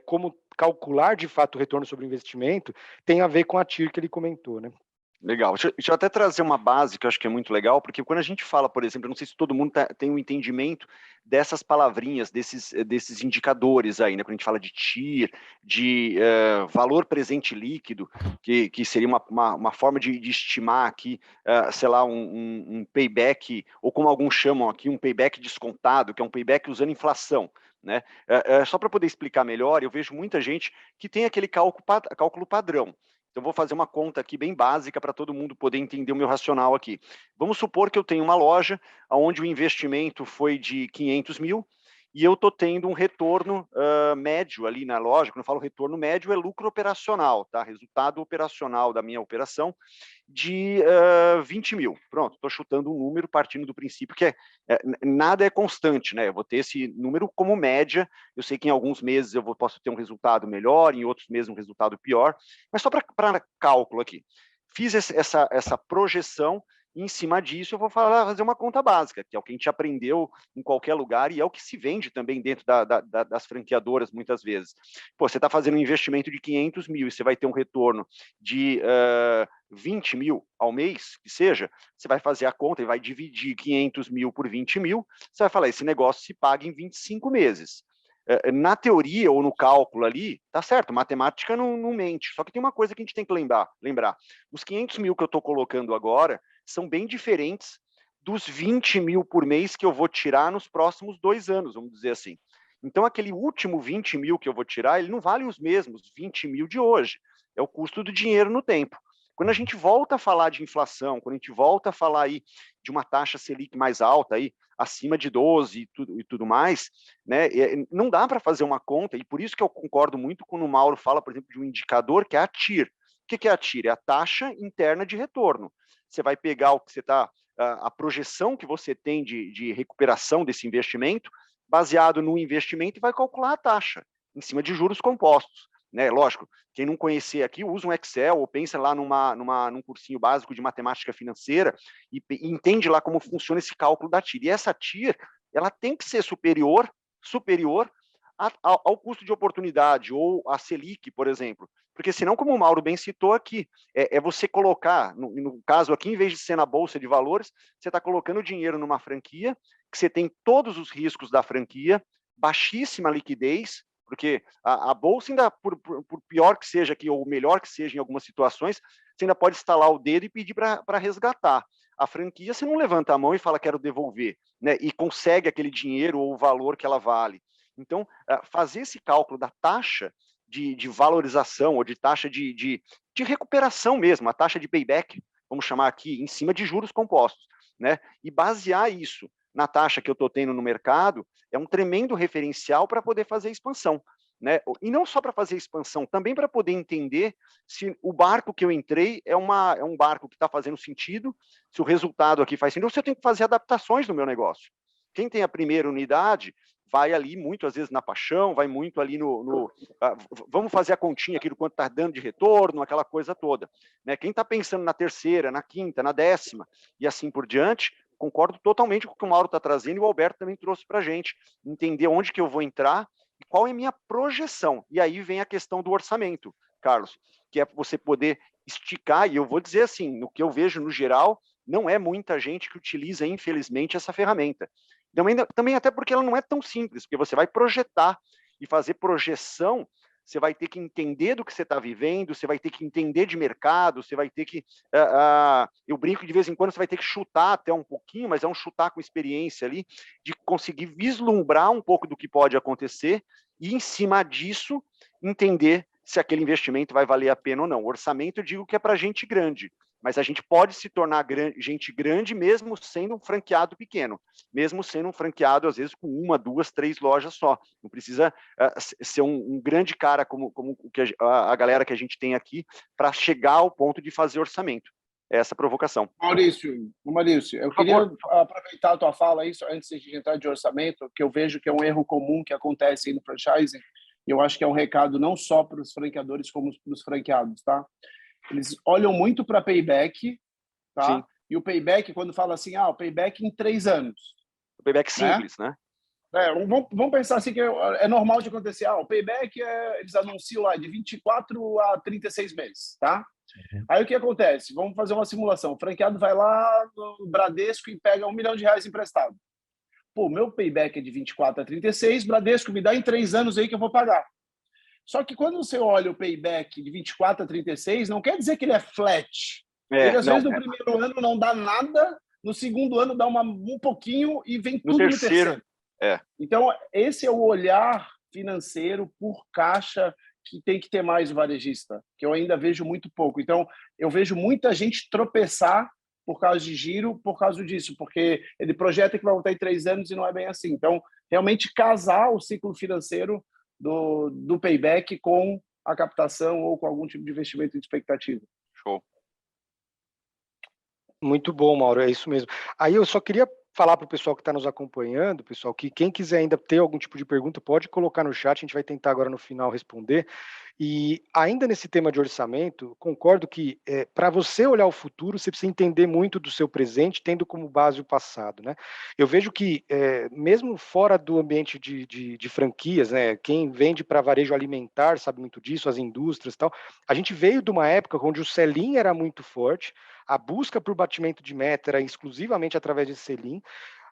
como calcular de fato o retorno sobre o investimento, tem a ver com a TIR que ele comentou, né? Legal. Deixa eu até trazer uma base que eu acho que é muito legal, porque quando a gente fala, por exemplo, eu não sei se todo mundo tem um entendimento dessas palavrinhas, desses indicadores aí, né? Quando a gente fala de TIR, de valor presente líquido, que seria uma forma de estimar aqui, sei lá, um payback, ou como alguns chamam aqui, um payback descontado, que é um payback usando inflação. Né? Só para poder explicar melhor, eu vejo muita gente que tem aquele cálculo padrão. Então, vou fazer uma conta aqui bem básica para todo mundo poder entender o meu racional aqui. Vamos supor que eu tenho uma loja onde o investimento foi de 500 mil e eu estou tendo um retorno médio ali na loja. Quando eu falo retorno médio, é lucro operacional, tá? Resultado operacional da minha operação de 20 mil. Pronto, estou chutando um número partindo do princípio que nada é constante, né? Eu vou ter esse número como média. Eu sei que em alguns meses eu posso ter um resultado melhor, em outros meses um resultado pior, mas só para cálculo aqui. Fiz essa projeção e em cima disso eu vou fazer uma conta básica, que é o que a gente aprendeu em qualquer lugar e é o que se vende também dentro das franqueadoras muitas vezes. Pô, você está fazendo um investimento de 500 mil e você vai ter um retorno de 20 mil ao mês, que seja, você vai fazer a conta e vai dividir 500 mil por 20 mil, você vai falar, esse negócio se paga em 25 meses. Na teoria ou no cálculo ali, tá certo, matemática não mente, só que tem uma coisa que a gente tem que lembrar. Os 500 mil que eu estou colocando agora são bem diferentes dos 20 mil por mês que eu vou tirar nos próximos 2 anos, vamos dizer assim. Então, aquele último 20 mil que eu vou tirar, ele não vale os mesmos 20 mil de hoje. É o custo do dinheiro no tempo. Quando a gente volta a falar de inflação, quando a gente volta a falar aí de uma taxa Selic mais alta, aí, acima de 12 e tudo mais, né, não dá para fazer uma conta, e por isso que eu concordo muito quando o Mauro fala, por exemplo, de um indicador que é a TIR. O que é a TIR? É a taxa interna de retorno. Você vai pegar o que você está, a projeção que você tem de recuperação desse investimento, baseado no investimento, e vai calcular a taxa em cima de juros compostos. Né? Lógico, quem não conhecer aqui, usa um Excel ou pensa lá num cursinho básico de matemática financeira e entende lá como funciona esse cálculo da TIR. E essa TIR, ela tem que ser superior ao custo de oportunidade ou a Selic, por exemplo. Porque senão, como o Mauro bem citou aqui, é você colocar, no caso aqui, em vez de ser na Bolsa de Valores, você está colocando dinheiro numa franquia, que você tem todos os riscos da franquia, baixíssima liquidez, porque a bolsa ainda, por pior que seja aqui, ou melhor que seja em algumas situações, você ainda pode estalar o dedo e pedir para resgatar. A franquia, você não levanta a mão e fala, quero devolver, né? E consegue aquele dinheiro ou o valor que ela vale. Então, fazer esse cálculo da taxa de valorização ou de taxa de recuperação mesmo, a taxa de payback, vamos chamar aqui, em cima de juros compostos, né? E basear isso na taxa que eu estou tendo no mercado, é um tremendo referencial para poder fazer expansão. Né? E não só para fazer expansão, também para poder entender se o barco que eu entrei é um barco que está fazendo sentido, se o resultado aqui faz sentido, ou se eu tenho que fazer adaptações no meu negócio. Quem tem a primeira unidade vai ali muito, às vezes, na paixão, vai muito ali vamos fazer a continha aqui do quanto está dando de retorno, aquela coisa toda. Né? Quem está pensando na terceira, na quinta, na 10ª e assim por diante, concordo totalmente com o que o Mauro está trazendo e o Alberto também trouxe para a gente. Entender onde que eu vou entrar e qual é a minha projeção. E aí vem a questão do orçamento, Carlos, que é você poder esticar, e eu vou dizer assim, no que eu vejo no geral, não é muita gente que utiliza, infelizmente, essa ferramenta. Também até porque ela não é tão simples, porque você vai projetar e fazer projeção, você vai ter que entender do que você está vivendo, você vai ter que entender de mercado, você vai ter que... eu brinco de vez em quando, você vai ter que chutar até um pouquinho, mas é um chutar com experiência ali, de conseguir vislumbrar um pouco do que pode acontecer e, em cima disso, entender se aquele investimento vai valer a pena ou não. O orçamento, eu digo que é para gente grande, mas a gente pode se tornar gente grande mesmo sendo um franqueado pequeno, mesmo sendo um franqueado, às vezes, com 1, 2, 3 lojas só. Não precisa ser um grande cara como a galera que a gente tem aqui para chegar ao ponto de fazer orçamento. É essa provocação. Maurício, eu queria aproveitar a tua fala aí, antes de entrar de orçamento, que eu vejo que é um erro comum que acontece aí no franchising, e eu acho que é um recado não só para os franqueadores, como para os franqueados, tá? Eles olham muito para payback, tá? Sim. E o payback, quando fala assim, o payback em 3 anos. O payback simples, né? Vamos pensar assim que é normal de acontecer. O payback, eles anunciam lá de 24 a 36 meses, tá? Aí o que acontece? Vamos fazer uma simulação. O franqueado vai lá no Bradesco e pega R$1 milhão emprestado. Pô, meu payback é de 24 a 36, Bradesco me dá em 3 anos aí que eu vou pagar. Só que quando você olha o payback de 24 a 36, não quer dizer que ele é flat. Ele, às vezes, no primeiro ano não dá nada, no segundo ano dá um pouquinho e vem tudo no terceiro. Então, esse é o olhar financeiro por caixa que tem que ter mais o varejista, que eu ainda vejo muito pouco. Então, eu vejo muita gente tropeçar por causa de giro, por causa disso, porque ele projeta que vai voltar em 3 anos e não é bem assim. Então, realmente casar o ciclo financeiro do payback com a captação ou com algum tipo de investimento de expectativa. Show. Muito bom, Mauro, é isso mesmo. Aí eu só queria falar para o pessoal que está nos acompanhando, pessoal, que quem quiser ainda ter algum tipo de pergunta, pode colocar no chat, a gente vai tentar agora no final responder. E ainda nesse tema de orçamento, concordo que para você olhar o futuro, você precisa entender muito do seu presente, tendo como base o passado, né? Eu vejo que, mesmo fora do ambiente de franquias, né, quem vende para varejo alimentar sabe muito disso, as indústrias e tal, a gente veio de uma época onde o sell-in era muito forte, a busca por batimento de meta era exclusivamente através de sell-in,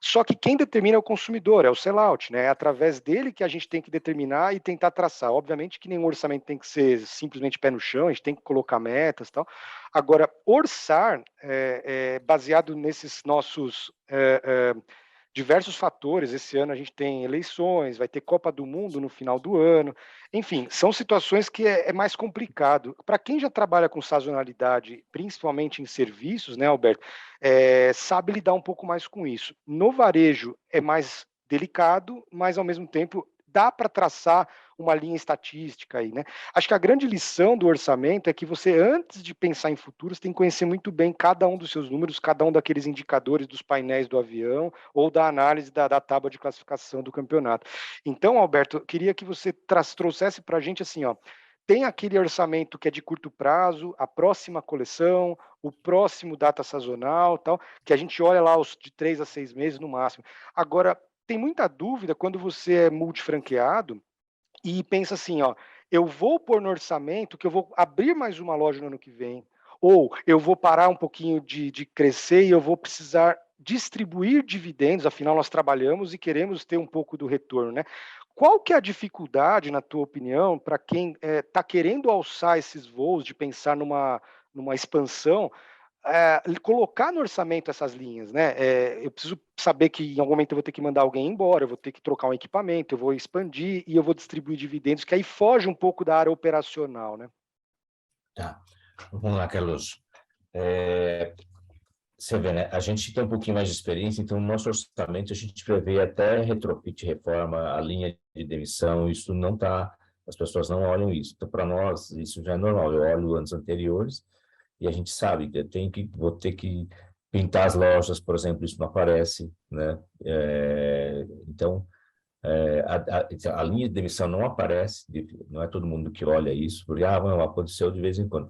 só que quem determina é o consumidor, é o sellout, né? É através dele que a gente tem que determinar e tentar traçar. Obviamente que nenhum orçamento tem que ser simplesmente pé no chão, a gente tem que colocar metas e tal. Agora, orçar, baseado nesses nossos diversos fatores, esse ano a gente tem eleições, vai ter Copa do Mundo no final do ano, enfim, são situações que é mais complicado. Para quem já trabalha com sazonalidade, principalmente em serviços, né, Alberto, sabe lidar um pouco mais com isso. No varejo é mais delicado, mas ao mesmo tempo dá para traçar uma linha estatística aí, né? Acho que a grande lição do orçamento é que você, antes de pensar em futuros, tem que conhecer muito bem cada um dos seus números, cada um daqueles indicadores dos painéis do avião ou da análise da tábua de classificação do campeonato. Então, Alberto, eu queria que você trouxesse para a gente assim, ó, tem aquele orçamento que é de curto prazo, a próxima coleção, o próximo data sazonal, tal, que a gente olha lá os de 3 a 6 meses no máximo. Agora, tem muita dúvida quando você é multifranqueado e pensa assim, ó, eu vou pôr no orçamento que eu vou abrir mais uma loja no ano que vem, ou eu vou parar um pouquinho de crescer e eu vou precisar distribuir dividendos, afinal nós trabalhamos e queremos ter um pouco do retorno, né? Qual que é a dificuldade, na tua opinião, para quem está querendo alçar esses voos, de pensar numa expansão, colocar no orçamento essas linhas, né? Eu preciso saber que em algum momento eu vou ter que mandar alguém embora, eu vou ter que trocar um equipamento, eu vou expandir e eu vou distribuir dividendos, que aí foge um pouco da área operacional, né? Tá. Vamos lá, Carlos. Você vê, né? A gente tem um pouquinho mais de experiência, então no nosso orçamento a gente prevê até retrofit, reforma, a linha de demissão, isso não está, as pessoas não olham isso. Então, para nós, isso já é normal. Eu olho anos anteriores e a gente sabe que vou ter que pintar as lojas, por exemplo, isso não aparece, né? Então, a linha de demissão não aparece, não é todo mundo que olha isso, porque aconteceu de vez em quando.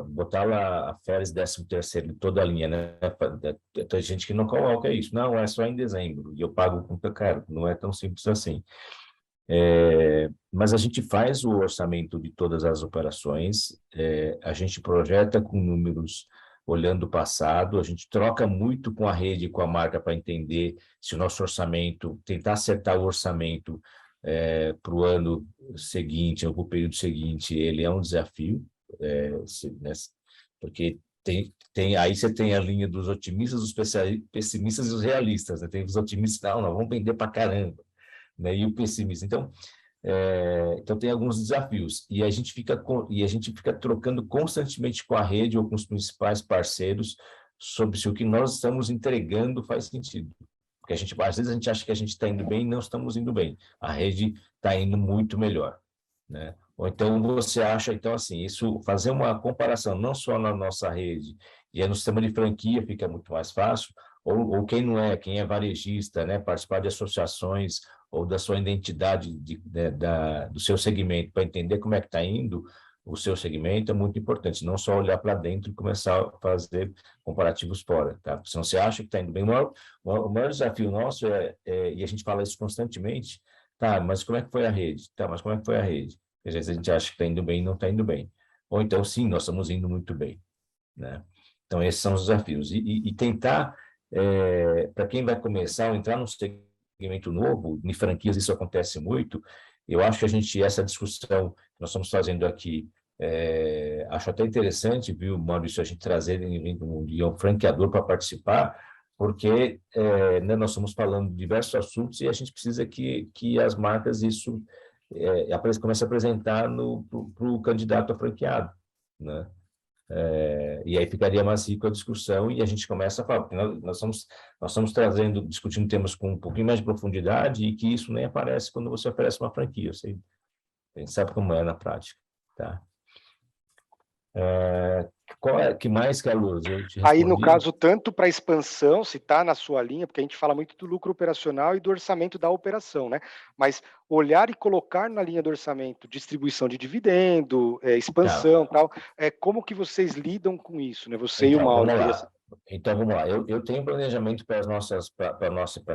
Botar lá a férias 13º de toda a linha, né? Tem gente que não coloca isso. Não, é só em dezembro, e eu pago com que eu quero. Não é tão simples assim. Mas a gente faz o orçamento de todas as operações, a gente projeta com números olhando o passado, a gente troca muito com a rede e com a marca para entender se o nosso orçamento, tentar acertar o orçamento para o ano seguinte ou para o período seguinte, ele é um desafio, porque aí você tem a linha dos otimistas, dos pessimistas e os realistas, né? Tem os otimistas, não, vamos vender para caramba, né? E o pessimista. Então tem alguns desafios e a gente fica trocando constantemente com a rede ou com os principais parceiros sobre se o que nós estamos entregando faz sentido. Porque às vezes a gente acha que a gente está indo bem e não estamos indo bem. A rede está indo muito melhor, né? Ou então você acha, então assim, isso, fazer uma comparação não só na nossa rede, e no sistema de franquia fica muito mais fácil, ou quem é varejista, né, participar de associações ou da sua identidade do seu segmento, para entender como é que está indo o seu segmento, é muito importante, não só olhar para dentro e começar a fazer comparativos fora, tá? Porque senão você acha que está indo bem. O maior desafio nosso e a gente fala isso constantemente, tá, mas como é que foi a rede? Tá, mas como é que foi a rede? Às vezes a gente acha que está indo bem e não está indo bem. ou então, sim, nós estamos indo muito bem, né? Então, esses são os desafios. E tentar, para quem vai começar ou entrar num segmento novo, em franquias isso acontece muito, eu acho que essa discussão que nós estamos fazendo aqui, acho até interessante, viu, Maurício, a gente trazer um franqueador para participar, porque né, nós estamos falando de diversos assuntos e a gente precisa que as marcas comece a apresentar para o candidato a franqueado, né? E aí ficaria mais rico a discussão e a gente começa a falar, porque nós estamos discutindo temas com um pouquinho mais de profundidade e que isso nem aparece quando você oferece uma franquia, a gente sabe como é na prática, tá? Que mais, Carlos? Eu te Aí, no respondi. caso, tanto para expansão, se está na sua linha, porque a gente fala muito do lucro operacional e do orçamento da operação, né? Mas olhar e colocar na linha do orçamento distribuição de dividendo, expansão, tal, como que vocês lidam com isso, né? Você e o Mauro. Então, vamos lá. Eu tenho planejamento para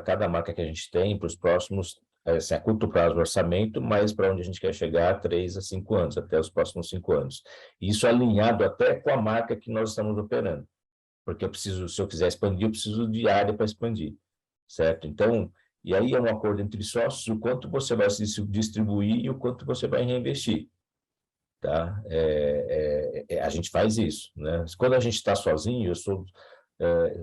cada marca que a gente tem, para os próximos, assim, a curto prazo, orçamento, mas para onde a gente quer chegar, 3 a 5 anos, até os próximos 5 anos. Isso alinhado até com a marca que nós estamos operando. Porque se eu quiser expandir, eu preciso de área para expandir, certo? Então, e aí é um acordo entre sócios, o quanto você vai se distribuir e o quanto você vai reinvestir. Tá? A gente faz isso, né? Quando a gente está sozinho, eu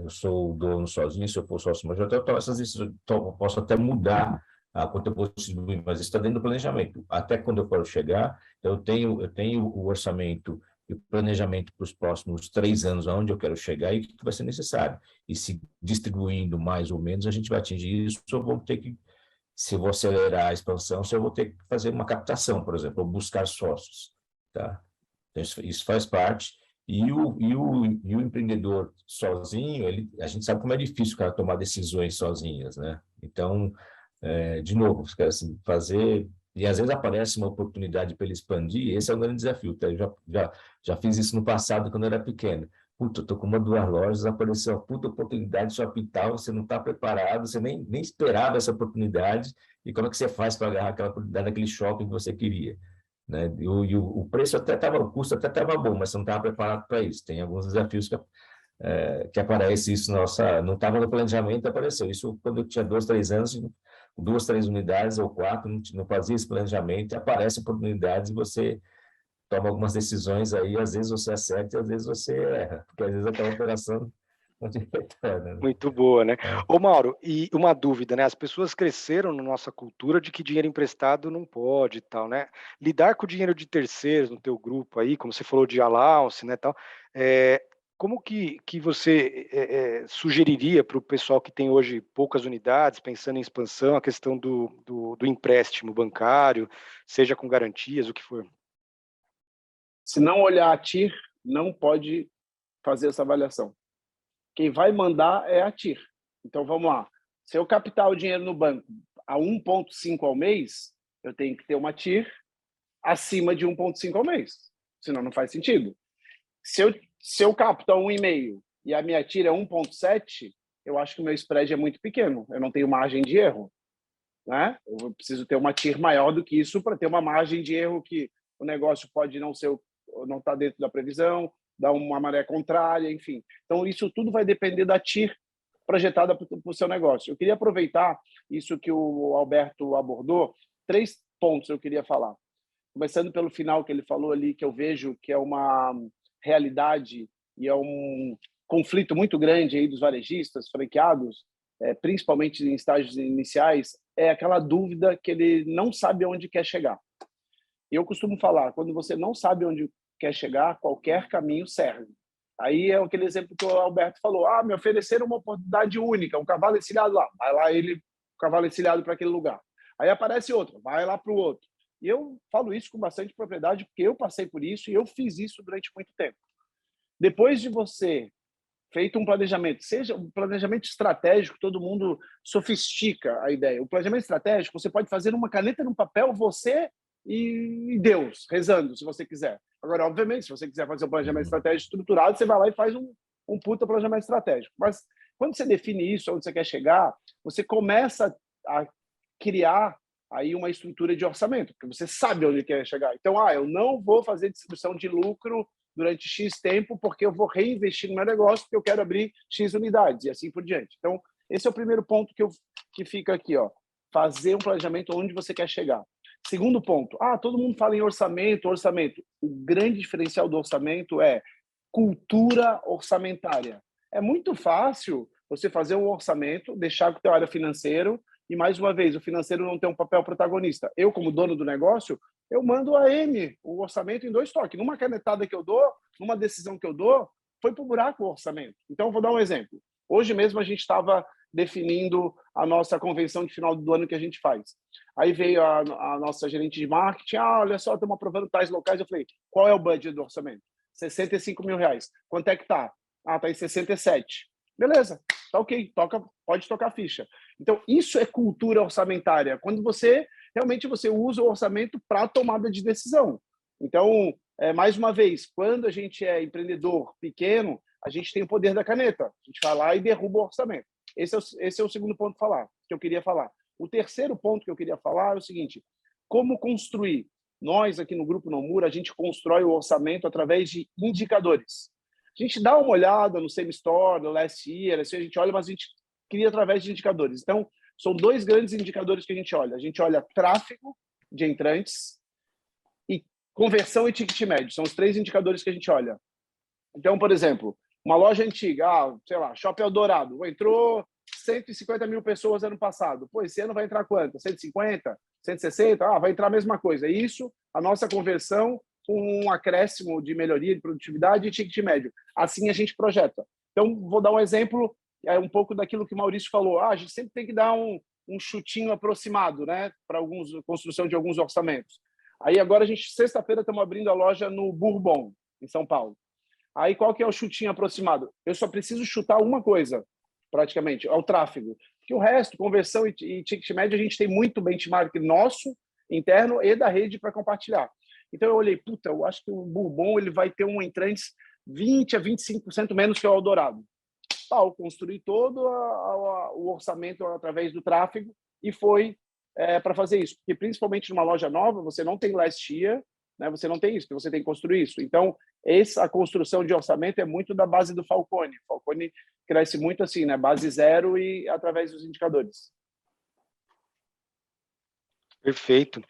sou o dono sozinho, se eu for sócio majoritário, eu posso até mudar a quanto eu vou distribuir, mas isso está dentro do planejamento. Até quando eu quero chegar, eu tenho o orçamento e o planejamento para os próximos 3 anos, aonde eu quero chegar e o que vai ser necessário. E se distribuindo mais ou menos, a gente vai atingir isso, eu vou ter que, se eu vou acelerar a expansão, se eu vou ter que fazer uma captação, por exemplo, ou buscar sócios. Tá? Então, isso faz parte. E o empreendedor sozinho, a gente sabe como é difícil o cara tomar decisões sozinhas, né? Então, de novo, assim, fazer... E às vezes aparece uma oportunidade para ele expandir, esse é um grande desafio. Tá? Eu já fiz isso no passado, quando eu era pequeno. Puta, eu estou com 2 lojas, apareceu uma puta oportunidade de shopping tal, você não está preparado, você nem esperava essa oportunidade, e como é que você faz para agarrar aquela oportunidade naquele shopping que você queria? Né? O preço o custo até estava bom, mas você não estava preparado para isso. Tem alguns desafios que aparecem, isso não estava no planejamento, apareceu. Isso quando eu tinha 2, 3 anos, 2, 3 unidades ou 4, não fazia esse planejamento, e aparecem oportunidades e você toma algumas decisões aí, às vezes você acerta e às vezes você erra, porque às vezes aquela operação não te retorna. Né? Muito boa, né? Ô, Mauro, e uma dúvida, né? As pessoas cresceram na nossa cultura de que dinheiro emprestado não pode e tal, né? Lidar com o dinheiro de terceiros no teu grupo aí, como você falou de allowance, né, tal, como que você sugeriria para o pessoal que tem hoje poucas unidades, pensando em expansão, a questão do empréstimo bancário, seja com garantias, o que for? Se não olhar a TIR, não pode fazer essa avaliação. Quem vai mandar é a TIR. Então, vamos lá. Se eu captar o dinheiro no banco a 1,5 ao mês, eu tenho que ter uma TIR acima de 1,5 ao mês. Senão, não faz sentido. Se eu capto a 1,5 e a minha TIR é 1,7, eu acho que o meu spread é muito pequeno. Eu não tenho margem de erro. Né? Eu preciso ter uma TIR maior do que isso para ter uma margem de erro que o negócio pode não estar dentro da previsão, dar uma maré contrária, enfim. Então, isso tudo vai depender da TIR projetada para o seu negócio. Eu queria aproveitar isso que o Alberto abordou. 3 pontos eu queria falar. Começando pelo final que ele falou ali, que eu vejo que é uma realidade e é um conflito muito grande aí dos varejistas, franqueados, principalmente em estágios iniciais, é aquela dúvida que ele não sabe onde quer chegar. E eu costumo falar, quando você não sabe onde quer chegar, qualquer caminho serve. Aí é aquele exemplo que o Alberto falou, me ofereceram uma oportunidade única, um cavalo encilhado lá, vai lá o cavalo encilhado para aquele lugar. Aí aparece outro, vai lá para o outro. E eu falo isso com bastante propriedade, porque eu passei por isso e eu fiz isso durante muito tempo. Depois de você feito um planejamento, seja um planejamento estratégico, todo mundo sofistica a ideia. O planejamento estratégico você pode fazer numa caneta, num papel, você e Deus, rezando, se você quiser. Agora, obviamente, se você quiser fazer um planejamento estratégico estruturado, você vai lá e faz um puta planejamento estratégico. Mas quando você define isso, onde você quer chegar, você começa a criar aí uma estrutura de orçamento, porque você sabe onde quer chegar. Então, eu não vou fazer distribuição de lucro durante X tempo, porque eu vou reinvestir no meu negócio, porque eu quero abrir X unidades, e assim por diante. Então, esse é o primeiro ponto que fica aqui, ó. Fazer um planejamento onde você quer chegar. Segundo ponto, todo mundo fala em orçamento. O grande diferencial do orçamento é cultura orçamentária. É muito fácil você fazer um orçamento, deixar com o teu área financeiro, e mais uma vez, o financeiro não tem um papel protagonista. Eu, como dono do negócio, eu mando a M, o orçamento em 2 toques. Numa canetada que eu dou, numa decisão que eu dou, foi para o buraco o orçamento. Então, vou dar um exemplo. Hoje mesmo a gente estava definindo a nossa convenção de final do ano que a gente faz. Aí veio a nossa gerente de marketing, olha só, estamos aprovando tais locais. Eu falei, qual é o budget do orçamento? R$65 mil. Quanto é que tá? Tá em 67. Beleza, tá ok, pode tocar a ficha. Então, isso é cultura orçamentária, quando realmente você usa o orçamento para tomada de decisão. Então, mais uma vez, quando a gente é empreendedor pequeno, a gente tem o poder da caneta. A gente vai lá e derruba o orçamento. Esse é o segundo ponto que eu queria falar. O terceiro ponto que eu queria falar é o seguinte: como construir? Nós, aqui no Grupo Nomura, a gente constrói o orçamento através de indicadores. A gente dá uma olhada no Same Store, no Last Year, assim, a gente olha, mas a gente cria através de indicadores. Então, são 2 grandes indicadores que a gente olha. A gente olha tráfego de entrantes e conversão e ticket médio. São os 3 indicadores que a gente olha. Então, por exemplo, uma loja antiga, sei lá, Shopping Eldorado, entrou 150 mil pessoas ano passado. Pô, esse ano vai entrar quanto? 150? 160? Vai entrar a mesma coisa. Isso, a nossa conversão com um acréscimo de melhoria de produtividade e ticket médio. Assim a gente projeta. Então, vou dar um exemplo, um pouco daquilo que o Maurício falou. A gente sempre tem que dar um chutinho aproximado, né, para construção de alguns orçamentos. Aí agora sexta-feira, estamos abrindo a loja no Bourbon, em São Paulo. Aí qual que é o chutinho aproximado? Eu só preciso chutar uma coisa, praticamente, é o tráfego. Porque o resto, conversão e ticket médio, a gente tem muito benchmark nosso, interno e da rede para compartilhar. Então eu olhei, eu acho que o Bourbon ele vai ter um entrantes 20% a 25% menos que o Eldorado. Eu construí todo o orçamento através do tráfego e foi para fazer isso. Porque principalmente numa loja nova, você não tem last year, né? Você não tem isso, você tem que construir isso. Então, essa construção de orçamento é muito da base do Falcone. O Falcone cresce muito assim, né? Base 0 e através dos indicadores. Perfeito.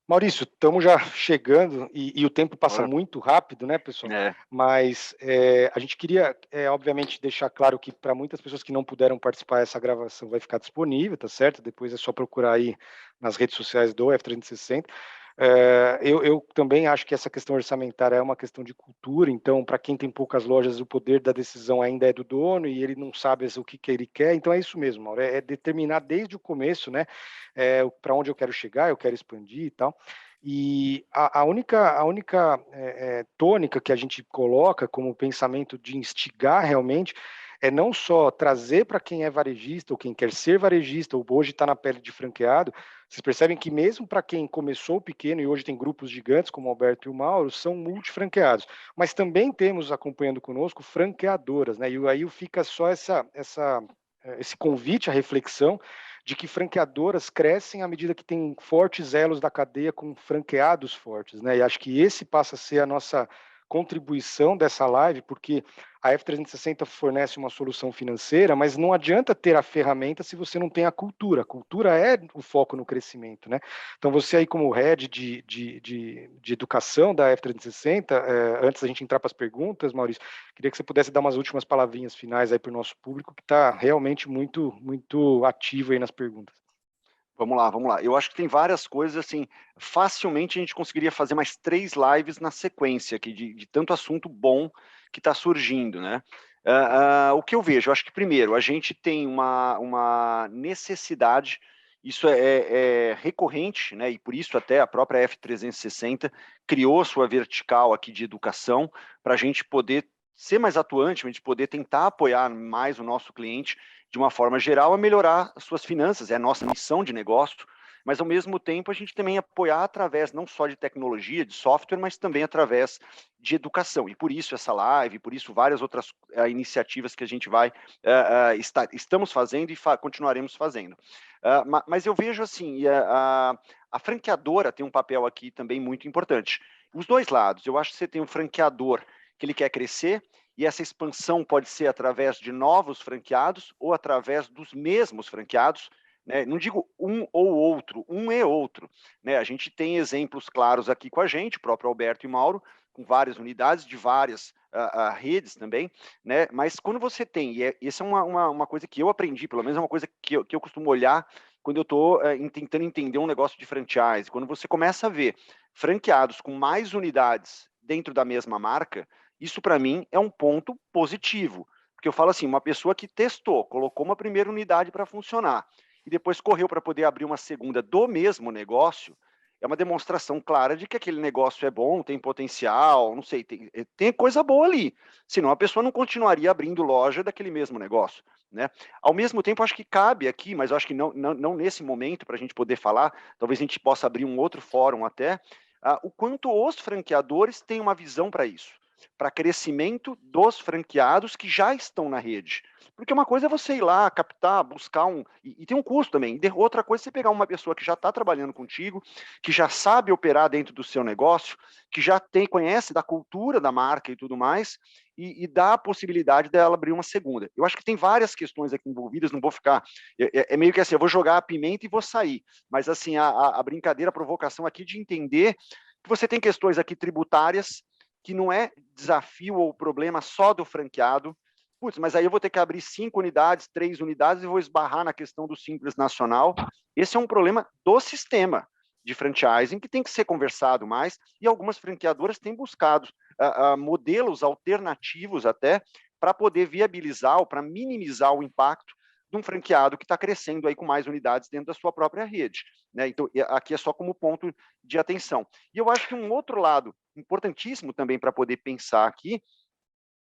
Maurício, estamos já chegando e o tempo passa muito rápido, né, pessoal? Mas a gente queria, obviamente, deixar claro que para muitas pessoas que não puderam participar, essa gravação vai ficar disponível, tá certo? Depois é só procurar aí nas redes sociais do F360. Eu também acho que essa questão orçamentária é uma questão de cultura, então, para quem tem poucas lojas, o poder da decisão ainda é do dono e ele não sabe o que ele quer, então é isso mesmo, Mauro, é determinar desde o começo, né, para onde eu quero chegar, eu quero expandir e tal. E a única tônica que a gente coloca como pensamento de instigar realmente é não só trazer para quem é varejista ou quem quer ser varejista ou hoje está na pele de franqueado. Vocês percebem que mesmo para quem começou pequeno e hoje tem grupos gigantes como o Alberto e o Mauro, são multifranqueados, mas também temos acompanhando conosco franqueadoras, né? E aí fica só esse convite à reflexão de que franqueadoras crescem à medida que tem fortes elos da cadeia com franqueados fortes, né? E acho que esse passa a ser a nossa contribuição dessa live, porque a F360 fornece uma solução financeira, mas não adianta ter a ferramenta se você não tem a cultura. A cultura é o foco no crescimento, né? Então, você aí como head de educação da F360, antes da gente entrar para as perguntas, Maurício, queria que você pudesse dar umas últimas palavrinhas finais aí para o nosso público, que está realmente muito, muito ativo aí nas perguntas. Vamos lá. Eu acho que tem várias coisas, assim, facilmente a gente conseguiria fazer mais 3 lives na sequência aqui, de tanto assunto bom que está surgindo, né? O que eu vejo, eu acho que, primeiro, a gente tem uma necessidade, isso é recorrente, né? E por isso até a própria F360 criou sua vertical aqui de educação, para a gente poder ser mais atuante, a gente poder tentar apoiar mais o nosso cliente de uma forma geral a melhorar as suas finanças, é a nossa missão de negócio, mas ao mesmo tempo a gente também apoiar através não só de tecnologia, de software, mas também através de educação. E por isso essa live, por isso várias outras iniciativas que a gente estamos fazendo e continuaremos fazendo. Mas eu vejo assim, a franqueadora tem um papel aqui também muito importante. Os dois lados, eu acho que você tem um franqueador que ele quer crescer, e essa expansão pode ser através de novos franqueados ou através dos mesmos franqueados, né? Não digo um ou outro, um e outro, né? A gente tem exemplos claros aqui com a gente, o próprio Alberto e Mauro, com várias unidades de várias redes também, né? Mas quando você tem, e essa é uma coisa que eu aprendi, pelo menos é uma coisa que eu costumo olhar quando eu estou tentando entender um negócio de franchise, quando você começa a ver franqueados com mais unidades dentro da mesma marca, isso para mim é um ponto positivo, porque eu falo assim, uma pessoa que testou, colocou uma primeira unidade para funcionar e depois correu para poder abrir uma segunda do mesmo negócio, é uma demonstração clara de que aquele negócio é bom, tem potencial, não sei, tem coisa boa ali. Senão a pessoa não continuaria abrindo loja daquele mesmo negócio, né? Ao mesmo tempo, acho que cabe aqui, mas acho que não nesse momento, para a gente poder falar, talvez a gente possa abrir um outro fórum até, o quanto os franqueadores têm uma visão para isso, para crescimento dos franqueados que já estão na rede. Porque uma coisa é você ir lá, captar, buscar e tem um custo também. E outra coisa é você pegar uma pessoa que já está trabalhando contigo, que já sabe operar dentro do seu negócio, que já conhece da cultura da marca e tudo mais, e dá a possibilidade dela abrir uma segunda. Eu acho que tem várias questões aqui envolvidas, não vou ficar... É meio que assim, eu vou jogar a pimenta e vou sair. Mas assim, a brincadeira, a provocação aqui de entender que você tem questões aqui tributárias, que não é desafio ou problema só do franqueado. Putz, mas aí eu vou ter que abrir 5 unidades, 3 unidades e vou esbarrar na questão do Simples Nacional. Esse é um problema do sistema de franchising que tem que ser conversado mais, e algumas franqueadoras têm buscado modelos alternativos até para poder viabilizar ou para minimizar o impacto de um franqueado que está crescendo aí com mais unidades dentro da sua própria rede, né? Então, aqui é só como ponto de atenção. E eu acho que um outro lado importantíssimo também para poder pensar aqui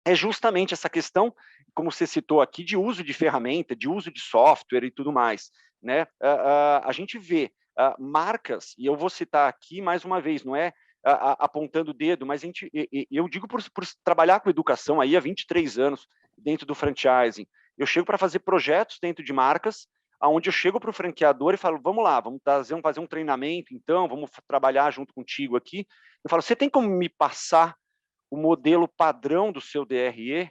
é justamente essa questão, como você citou aqui, de uso de ferramenta, de uso de software e tudo mais, né? A gente vê marcas, e eu vou citar aqui mais uma vez, não é apontando o dedo, mas eu digo por trabalhar com educação aí há 23 anos dentro do franchising. Eu chego para fazer projetos dentro de marcas, onde eu chego para o franqueador e falo, vamos lá, vamos fazer um treinamento, então, vamos trabalhar junto contigo aqui. Eu falo, você tem como me passar o modelo padrão do seu DRE?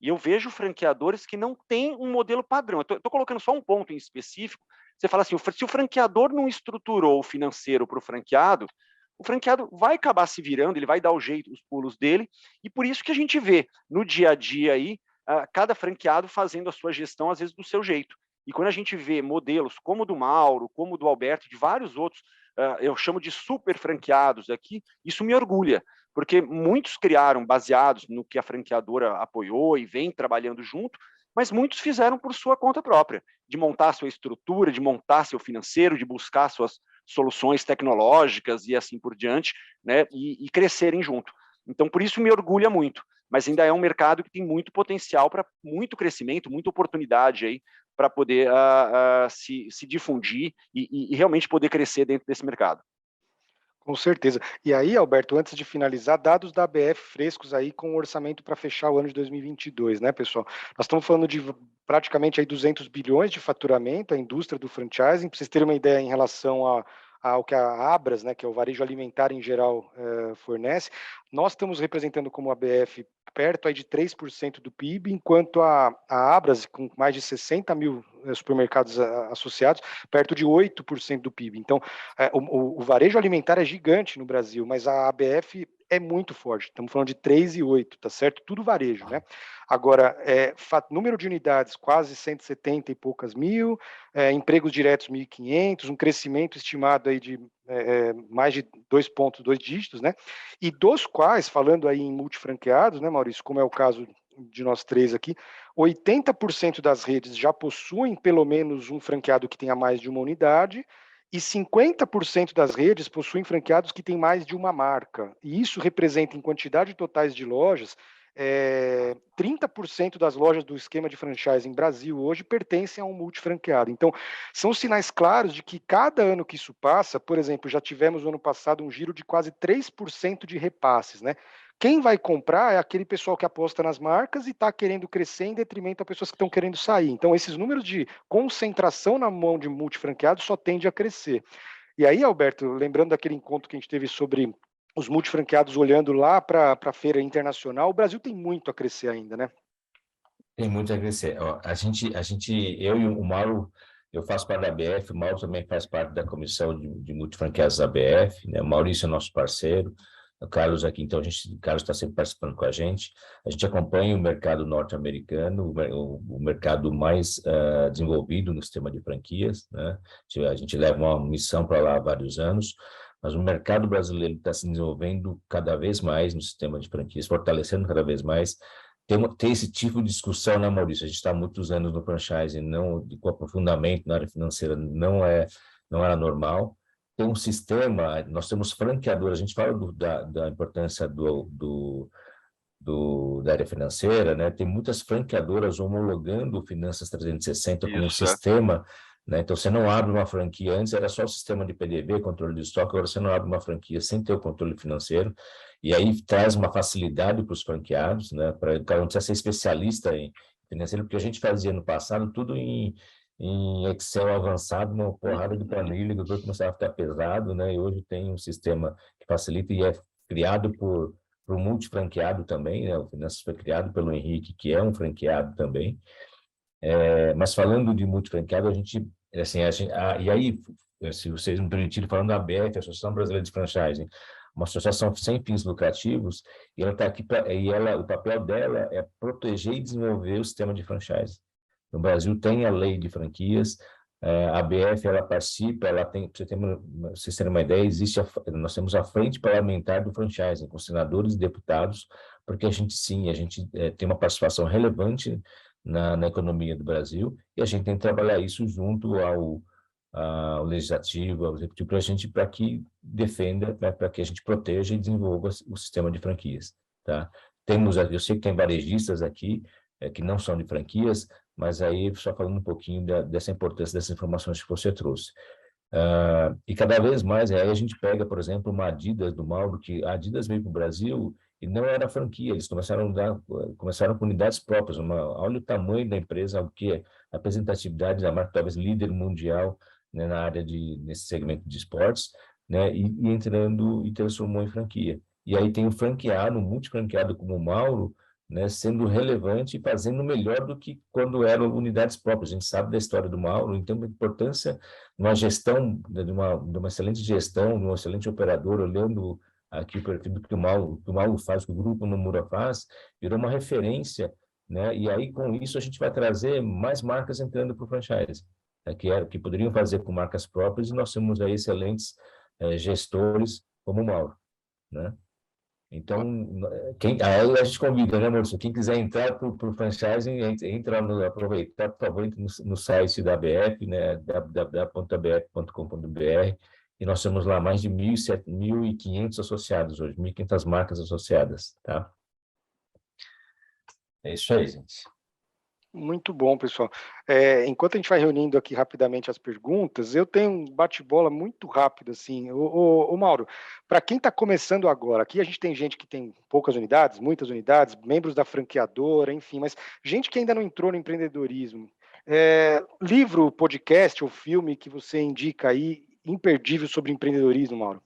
E eu vejo franqueadores que não têm um modelo padrão. Eu estou colocando só um ponto em específico. Você fala assim, se o franqueador não estruturou o financeiro para o franqueado vai acabar se virando, ele vai dar o jeito, os pulos dele, e por isso que a gente vê no dia a dia aí, cada franqueado fazendo a sua gestão, às vezes, do seu jeito. E quando a gente vê modelos como o do Mauro, como o do Alberto, de vários outros, eu chamo de super franqueados aqui, isso me orgulha, porque muitos criaram baseados no que a franqueadora apoiou e vem trabalhando junto, mas muitos fizeram por sua conta própria, de montar sua estrutura, de montar seu financeiro, de buscar suas soluções tecnológicas e assim por diante, né, e crescerem junto. Então, por isso me orgulha muito, mas ainda é um mercado que tem muito potencial para muito crescimento, muita oportunidade aí para poder se difundir e realmente poder crescer dentro desse mercado. Com certeza. E aí, Alberto, antes de finalizar, dados da ABF frescos aí com o orçamento para fechar o ano de 2022, né, pessoal? Nós estamos falando de praticamente aí 200 bilhões de faturamento, a indústria do franchising, para vocês terem uma ideia em relação ao que a Abras, né, que é o varejo alimentar em geral, fornece. Nós estamos representando como ABF perto aí de 3% do PIB, enquanto a Abras, com mais de 60 mil supermercados associados, perto de 8% do PIB. Então, o varejo alimentar é gigante no Brasil, mas a ABF é muito forte. Estamos falando de 3 e 8, tá certo? Tudo varejo, né? Agora, número de unidades, quase 170 e poucas mil, empregos diretos 1.500, um crescimento estimado aí de mais de 2 dígitos, né? E dos quais, falando aí em multifranqueados, né, Maurício, como é o caso de nós três aqui, 80% das redes já possuem pelo menos um franqueado que tenha mais de uma unidade, e 50% das redes possuem franqueados que têm mais de uma marca. E isso representa, em quantidade totais de lojas, 30% das lojas do esquema de franchising Brasil hoje pertencem a um multifranqueado. Então, são sinais claros de que cada ano que isso passa, por exemplo, já tivemos no ano passado um giro de quase 3% de repasses, né? Quem vai comprar é aquele pessoal que aposta nas marcas e está querendo crescer em detrimento a pessoas que estão querendo sair. Então, esses números de concentração na mão de multifranqueados só tende a crescer. E aí, Alberto, lembrando daquele encontro que a gente teve sobre os multifranqueados olhando lá para a feira internacional, o Brasil tem muito a crescer ainda, né? Tem muito a crescer. Ó, eu e o Mauro, eu faço parte da ABF, o Mauro também faz parte da comissão de multifranqueados da ABF, né? O Maurício é nosso parceiro, o Carlos aqui, então o Carlos está sempre participando com a gente. A gente acompanha o mercado norte-americano, o mercado mais desenvolvido no sistema de franquias, né? A gente leva uma missão para lá há vários anos, mas o mercado brasileiro está se desenvolvendo cada vez mais no sistema de franquias, fortalecendo cada vez mais. Ter esse tipo de discussão, né, Maurício? A gente está há muitos anos no franchising, com aprofundamento na área financeira não era normal. Tem um sistema, nós temos franqueadores, a gente fala da importância da área financeira, né? Tem muitas franqueadoras homologando o Finanças 360 como um sistema, né? Então, você não abre uma franquia, antes era só o sistema de PDV, controle de estoque, agora você não abre uma franquia sem ter o controle financeiro, e aí traz uma facilidade para os franqueados, né? Para o cara não precisa ser especialista em financeiro, porque a gente fazia no passado tudo em Excel avançado, uma porrada de planilha, que tudo começava a ficar pesado, né? E hoje tem um sistema que facilita e é criado por o multifranqueado também, né? O Finanças foi criado pelo Henrique, que é um franqueado também. Mas falando de multifranqueado, e aí, se vocês me permitirem, falando da ABF, Associação Brasileira de Franchising, uma associação sem fins lucrativos, e ela está aqui o papel dela é proteger e desenvolver o sistema de franchising. No Brasil tem a lei de franquias, a ABF ela participa, ela tem, para vocês terem uma ideia, nós temos a frente parlamentar do franchising, com senadores e deputados, porque a gente tem uma participação relevante na economia do Brasil, e a gente tem que trabalhar isso junto ao legislativo, ao executivo, para que defenda, né, para que a gente proteja e desenvolva o sistema de franquias, tá? Eu sei que tem varejistas aqui, que não são de franquias, mas aí só falando um pouquinho dessa importância dessas informações que você trouxe. E cada vez mais, aí a gente pega, por exemplo, uma Adidas do Mauro, que a Adidas veio para o Brasil e não era franquia, eles começaram com unidades próprias. Olha o tamanho da empresa, o que é a representatividade da marca, talvez líder mundial, né, nesse segmento de esportes, né, e entrando e transformou em franquia. E aí tem o franqueado, um multifranqueado como o Mauro, né, sendo relevante e fazendo melhor do que quando eram unidades próprias. A gente sabe da história do Mauro, então a importância uma gestão, de uma excelente gestão, de um excelente operador, olhando aqui o perfil do que o Mauro faz, que o Grupo Nomura faz, virou uma referência, né? E aí, com isso, a gente vai trazer mais marcas entrando para o franchise, né? Que poderiam fazer com marcas próprias, e nós temos aí excelentes gestores como o Mauro, né? Então, aí a gente convida, né, Maurício? Quem quiser entrar para o franchising, aproveitar, por favor, entre no site da ABF, né, www.abf.com.br, e nós temos lá mais de 1.500 associados hoje, 1.500 marcas associadas, tá? É isso aí, gente. Muito bom, pessoal. Enquanto a gente vai reunindo aqui rapidamente as perguntas, eu tenho um bate-bola muito rápido, assim. Ô Mauro, para quem está começando agora, aqui a gente tem gente que tem poucas unidades, muitas unidades, membros da franqueadora, enfim, mas gente que ainda não entrou no empreendedorismo. Livro, podcast ou filme que você indica aí, imperdível sobre empreendedorismo, Mauro? O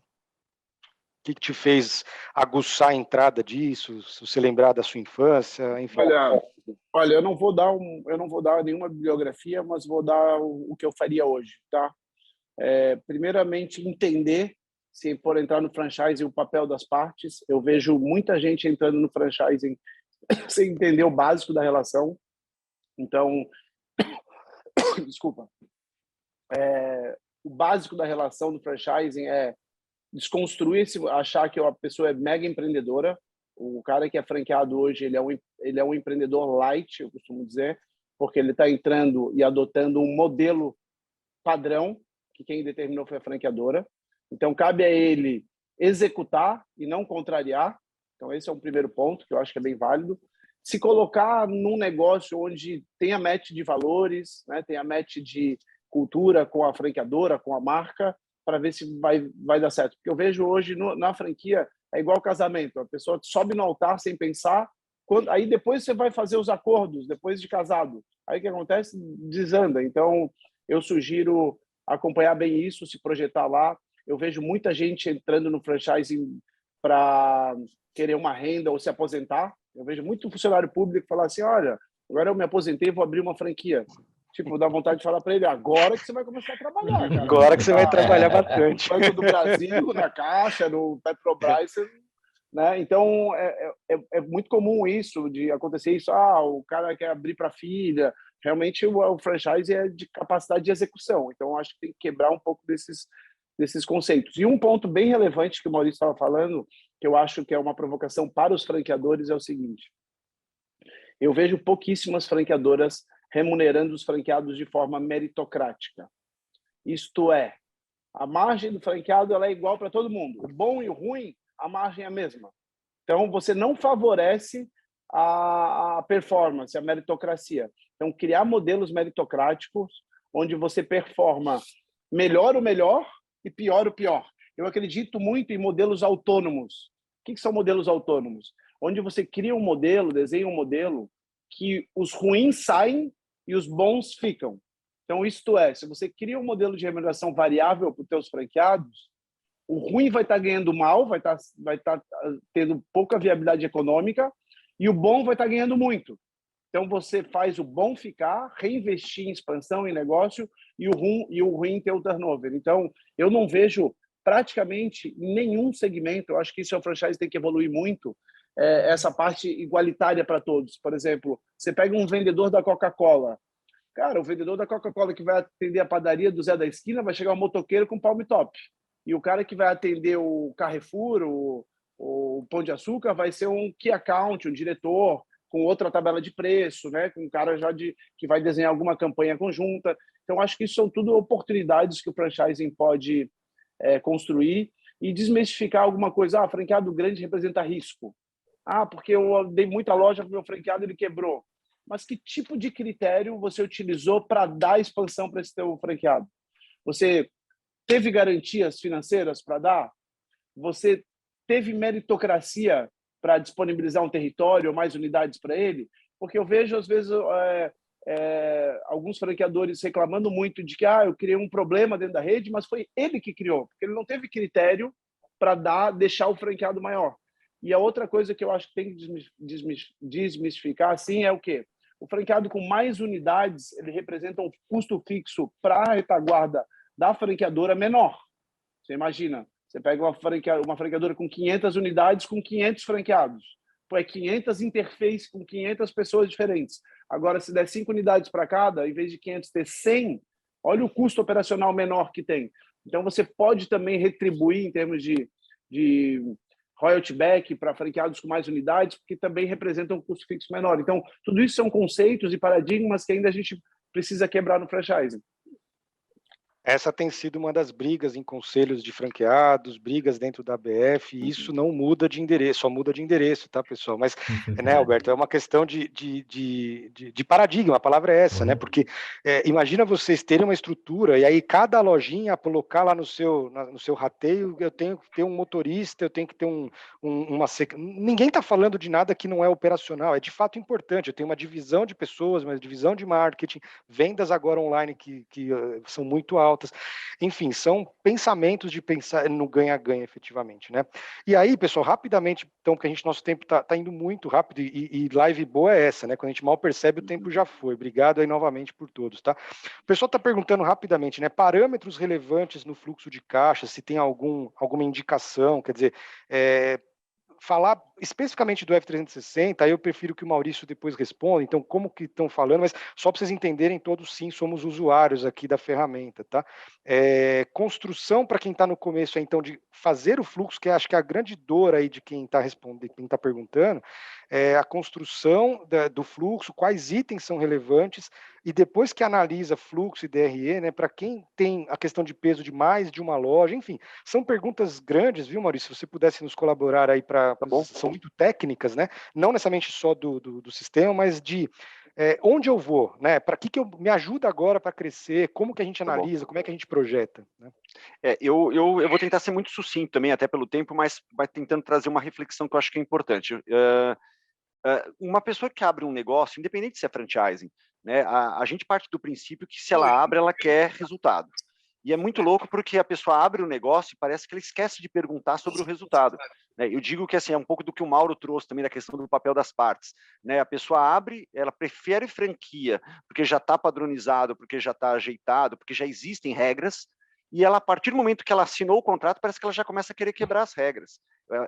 que te fez aguçar a entrada disso? Se você lembrar da sua infância, enfim. Olha, eu não vou dar nenhuma bibliografia, mas vou dar o que eu faria hoje, tá? Primeiramente, entender, se for entrar no franchising, o papel das partes. Eu vejo muita gente entrando no franchising sem entender o básico da relação. Então, desculpa. O básico da relação do franchising é desconstruir, achar que a pessoa é mega empreendedora. O cara que é franqueado hoje, ele é um empreendedor light, eu costumo dizer, porque ele está entrando e adotando um modelo padrão, que quem determinou foi a franqueadora. Então, cabe a ele executar e não contrariar. Então, esse é um primeiro ponto que eu acho que é bem válido. Se colocar num negócio onde tem a match de valores, né, tem a match de cultura com a franqueadora, com a marca, para ver se vai dar certo. Porque eu vejo hoje na franquia, é igual casamento, a pessoa sobe no altar sem pensar, aí depois você vai fazer os acordos, depois de casado. Aí o que acontece? Desanda. Então, eu sugiro acompanhar bem isso, se projetar lá. Eu vejo muita gente entrando no franchising para querer uma renda ou se aposentar. Eu vejo muito funcionário público falar assim, olha, agora eu me aposentei, vou abrir uma franquia. Tipo, dá vontade de falar para ele, agora que você vai começar a trabalhar, cara. Agora que você vai trabalhar bastante. No Banco do Brasil, na Caixa, no Petrobras, né? Então, é muito comum isso, de acontecer isso. O cara quer abrir para a filha. Realmente, o franchise é de capacidade de execução. Então, acho que tem que quebrar um pouco desses conceitos. E um ponto bem relevante que o Maurício estava falando, que eu acho que é uma provocação para os franqueadores, é o seguinte. Eu vejo pouquíssimas franqueadoras remunerando os franqueados de forma meritocrática. Isto é, a margem do franqueado ela é igual para todo mundo. O bom e o ruim, a margem é a mesma. Então, você não favorece a performance, a meritocracia. Então, criar modelos meritocráticos onde você performa melhor o melhor e pior o pior. Eu acredito muito em modelos autônomos. O que são modelos autônomos? Onde você cria um modelo, desenha um modelo que os ruins saem e os bons ficam. Então, isto é, se você cria um modelo de remuneração variável para os seus franqueados, o ruim vai estar ganhando mal, vai estar tendo pouca viabilidade econômica, e o bom vai estar ganhando muito. Então, você faz o bom ficar, reinvestir em expansão, em negócio, e o ruim ter o turnover. Então, eu não vejo praticamente nenhum segmento, eu acho que isso é o franchise tem que evoluir muito, essa parte igualitária para todos. Por exemplo, você pega um vendedor da Coca-Cola. Cara, o vendedor da Coca-Cola que vai atender a padaria do Zé da Esquina vai chegar um motoqueiro com palm top. E o cara que vai atender o Carrefour, o Pão de Açúcar, vai ser um key account, um diretor, com outra tabela de preço, né? Com um cara já que vai desenhar alguma campanha conjunta. Então, acho que isso são tudo oportunidades que o franchising pode construir e desmistificar alguma coisa. Franqueado grande representa risco. Porque eu dei muita loja para o meu franqueado e ele quebrou. Mas que tipo de critério você utilizou para dar expansão para esse teu franqueado? Você teve garantias financeiras para dar? Você teve meritocracia para disponibilizar um território ou mais unidades para ele? Porque eu vejo, às vezes, alguns franqueadores reclamando muito de que eu criei um problema dentro da rede, mas foi ele que criou, porque ele não teve critério para deixar o franqueado maior. E a outra coisa que eu acho que tem que desmistificar, assim, é o quê? O franqueado com mais unidades, ele representa um custo fixo para a retaguarda da franqueadora menor. Você imagina, você pega uma franqueadora com 500 unidades com 500 franqueados. Pô, 500 interfaces com 500 pessoas diferentes. Agora, se der 5 unidades para cada, em vez de 500 ter 100, olha o custo operacional menor que tem. Então, você pode também retribuir em termos de royalty back para franqueados com mais unidades, porque também representam um custo fixo menor. Então, tudo isso são conceitos e paradigmas que ainda a gente precisa quebrar no franchising. Essa tem sido uma das brigas em conselhos de franqueados, brigas dentro da ABF, e isso não muda de endereço, só muda de endereço, tá, pessoal? Mas, né, Alberto, é uma questão de paradigma, a palavra é essa, né? Porque imagina vocês terem uma estrutura e aí cada lojinha colocar lá no seu rateio, eu tenho que ter um motorista, eu tenho que ter Ninguém está falando de nada que não é operacional, é de fato importante. Eu tenho uma divisão de pessoas, uma divisão de marketing, vendas agora online que são muito altas. Enfim, são pensamentos de pensar no ganha-ganha, efetivamente, né? E aí, pessoal, rapidamente, então, porque nosso tempo tá indo muito rápido e live boa é essa, né? Quando a gente mal percebe, o tempo já foi. Obrigado aí novamente por todos, tá? O pessoal está perguntando rapidamente, né? Parâmetros relevantes no fluxo de caixa, se tem alguma indicação, quer dizer, falar especificamente do F360, aí eu prefiro que o Maurício depois responda, então como que estão falando, mas só para vocês entenderem, todos sim somos usuários aqui da ferramenta, tá? Construção, para quem está no começo, então, de fazer o fluxo, que acho que é a grande dor aí de quem está respondendo, quem está perguntando, a construção do fluxo, quais itens são relevantes, e depois que analisa fluxo e DRE, né, para quem tem a questão de peso de mais de uma loja, enfim, são perguntas grandes, viu, Maurício? Se você pudesse nos colaborar aí para... Tá bom. São são muito técnicas, né? Não necessariamente só do sistema, mas de onde eu vou, né? Para que me ajuda agora para crescer, como que a gente analisa, como é que a gente projeta, né? Eu vou tentar ser muito sucinto também, até pelo tempo, mas vai tentando trazer uma reflexão que eu acho que é importante. Uma pessoa que abre um negócio, independente se é franchising, né, a gente parte do princípio que se ela abre, ela quer resultado. E é muito louco porque a pessoa abre o negócio e parece que ela esquece de perguntar sobre o resultado, né? Eu digo que assim, é um pouco do que o Mauro trouxe também da questão do papel das partes, né? A pessoa abre, ela prefere franquia porque já está padronizado, porque já está ajeitado, porque já existem regras, e ela, a partir do momento que ela assinou o contrato, parece que ela já começa a querer quebrar as regras.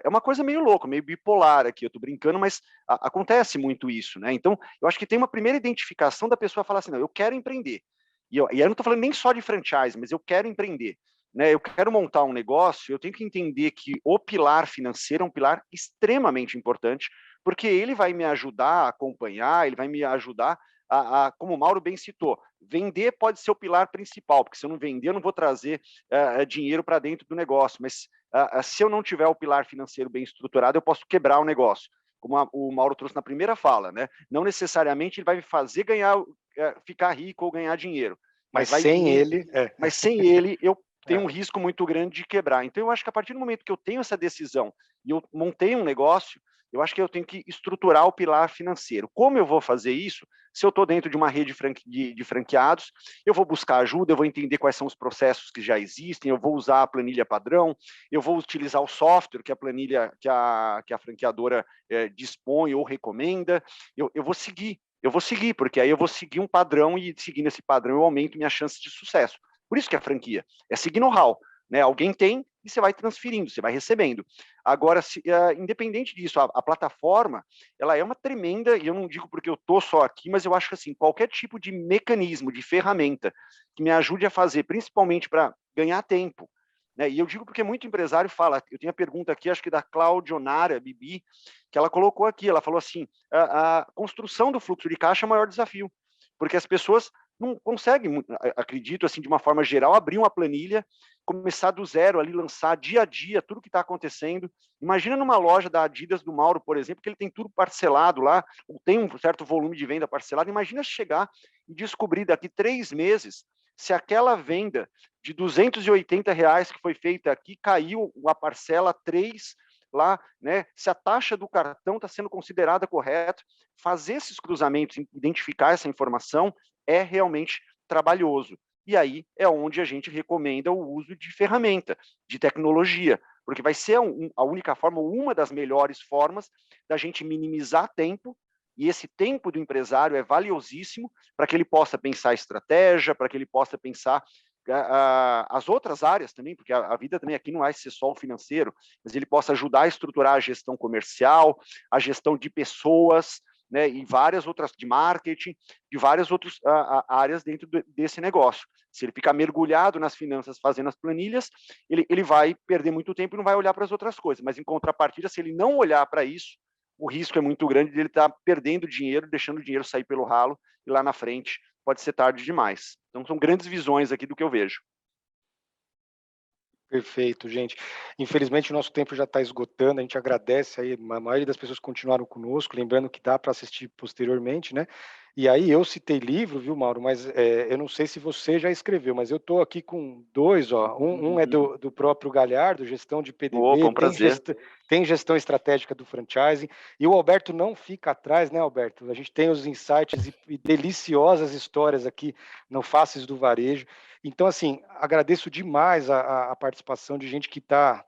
É uma coisa meio louca, meio bipolar aqui, eu estou brincando, mas acontece muito isso, né? Então, eu acho que tem uma primeira identificação da pessoa falar assim, não, eu quero empreender. E aí eu não estou falando nem só de franchise, mas eu quero empreender, né? Eu quero montar um negócio, eu tenho que entender que o pilar financeiro é um pilar extremamente importante, porque ele vai me ajudar a acompanhar, ele vai me ajudar como o Mauro bem citou, vender pode ser o pilar principal, porque se eu não vender, eu não vou trazer dinheiro para dentro do negócio, mas se eu não tiver o pilar financeiro bem estruturado, eu posso quebrar o negócio, como o Mauro trouxe na primeira fala, né? Não necessariamente ele vai me fazer ficar rico ou ganhar dinheiro. Mas sem ele... Mas sem ele, eu tenho um risco muito grande de quebrar. Então, eu acho que a partir do momento que eu tenho essa decisão e eu montei um negócio, eu acho que eu tenho que estruturar o pilar financeiro. Como eu vou fazer isso? Se eu estou dentro de uma rede de franqueados, eu vou buscar ajuda, eu vou entender quais são os processos que já existem, eu vou usar a planilha padrão, eu vou utilizar o software que a planilha, que a franqueadora dispõe ou recomenda, eu vou seguir, porque aí eu vou seguir um padrão e seguindo esse padrão eu aumento minha chance de sucesso. Por isso que é franquia, é seguir know-how, né? Alguém tem e você vai transferindo, você vai recebendo. Agora, independente disso, a plataforma, ela é uma tremenda, e eu não digo porque eu estou só aqui, mas eu acho que assim, qualquer tipo de mecanismo, de ferramenta que me ajude a fazer, principalmente para ganhar tempo, né? E eu digo porque muito empresário fala, eu tenho a pergunta aqui, acho que da Claudionara Bibi, que ela colocou aqui, ela falou assim, a construção do fluxo de caixa é o maior desafio, porque as pessoas não conseguem, acredito, assim, de uma forma geral, abrir uma planilha, começar do zero ali, lançar dia a dia tudo que está acontecendo. Imagina numa loja da Adidas do Mauro, por exemplo, que ele tem tudo parcelado lá, ou tem um certo volume de venda parcelado. Imagina chegar e descobrir daqui 3 meses se aquela venda de R$280 que foi feita aqui caiu a parcela 3 lá, né? Se a taxa do cartão está sendo considerada correta, fazer esses cruzamentos, identificar essa informação é realmente trabalhoso. E aí é onde a gente recomenda o uso de ferramenta, de tecnologia, porque vai ser a única forma, uma das melhores formas da gente minimizar tempo, e esse tempo do empresário é valiosíssimo para que ele possa pensar estratégia, para que ele possa pensar as outras áreas também, porque a vida também aqui não vai ser só o financeiro, mas ele possa ajudar a estruturar a gestão comercial, a gestão de pessoas, né, e várias outras de marketing, de várias outras áreas dentro desse negócio. Se ele ficar mergulhado nas finanças fazendo as planilhas, ele vai perder muito tempo e não vai olhar para as outras coisas, mas em contrapartida, se ele não olhar para isso, o risco é muito grande de ele estar perdendo dinheiro, deixando o dinheiro sair pelo ralo, e lá na frente pode ser tarde demais. Então, são grandes visões aqui do que eu vejo. Perfeito, gente. Infelizmente, o nosso tempo já está esgotando, a gente agradece aí, a maioria das pessoas continuaram conosco, lembrando que dá para assistir posteriormente, né? E aí eu citei livro, viu, Mauro, mas eu não sei se você já escreveu, mas eu estou aqui com 2, ó. Um é do próprio Galhardo, gestão de PDB, Opa, um prazer. Tem gestão estratégica do franchising, e o Alberto não fica atrás, né, Alberto? A gente tem os insights e deliciosas histórias aqui no Faces do Varejo. Então, assim, agradeço demais a participação de gente que está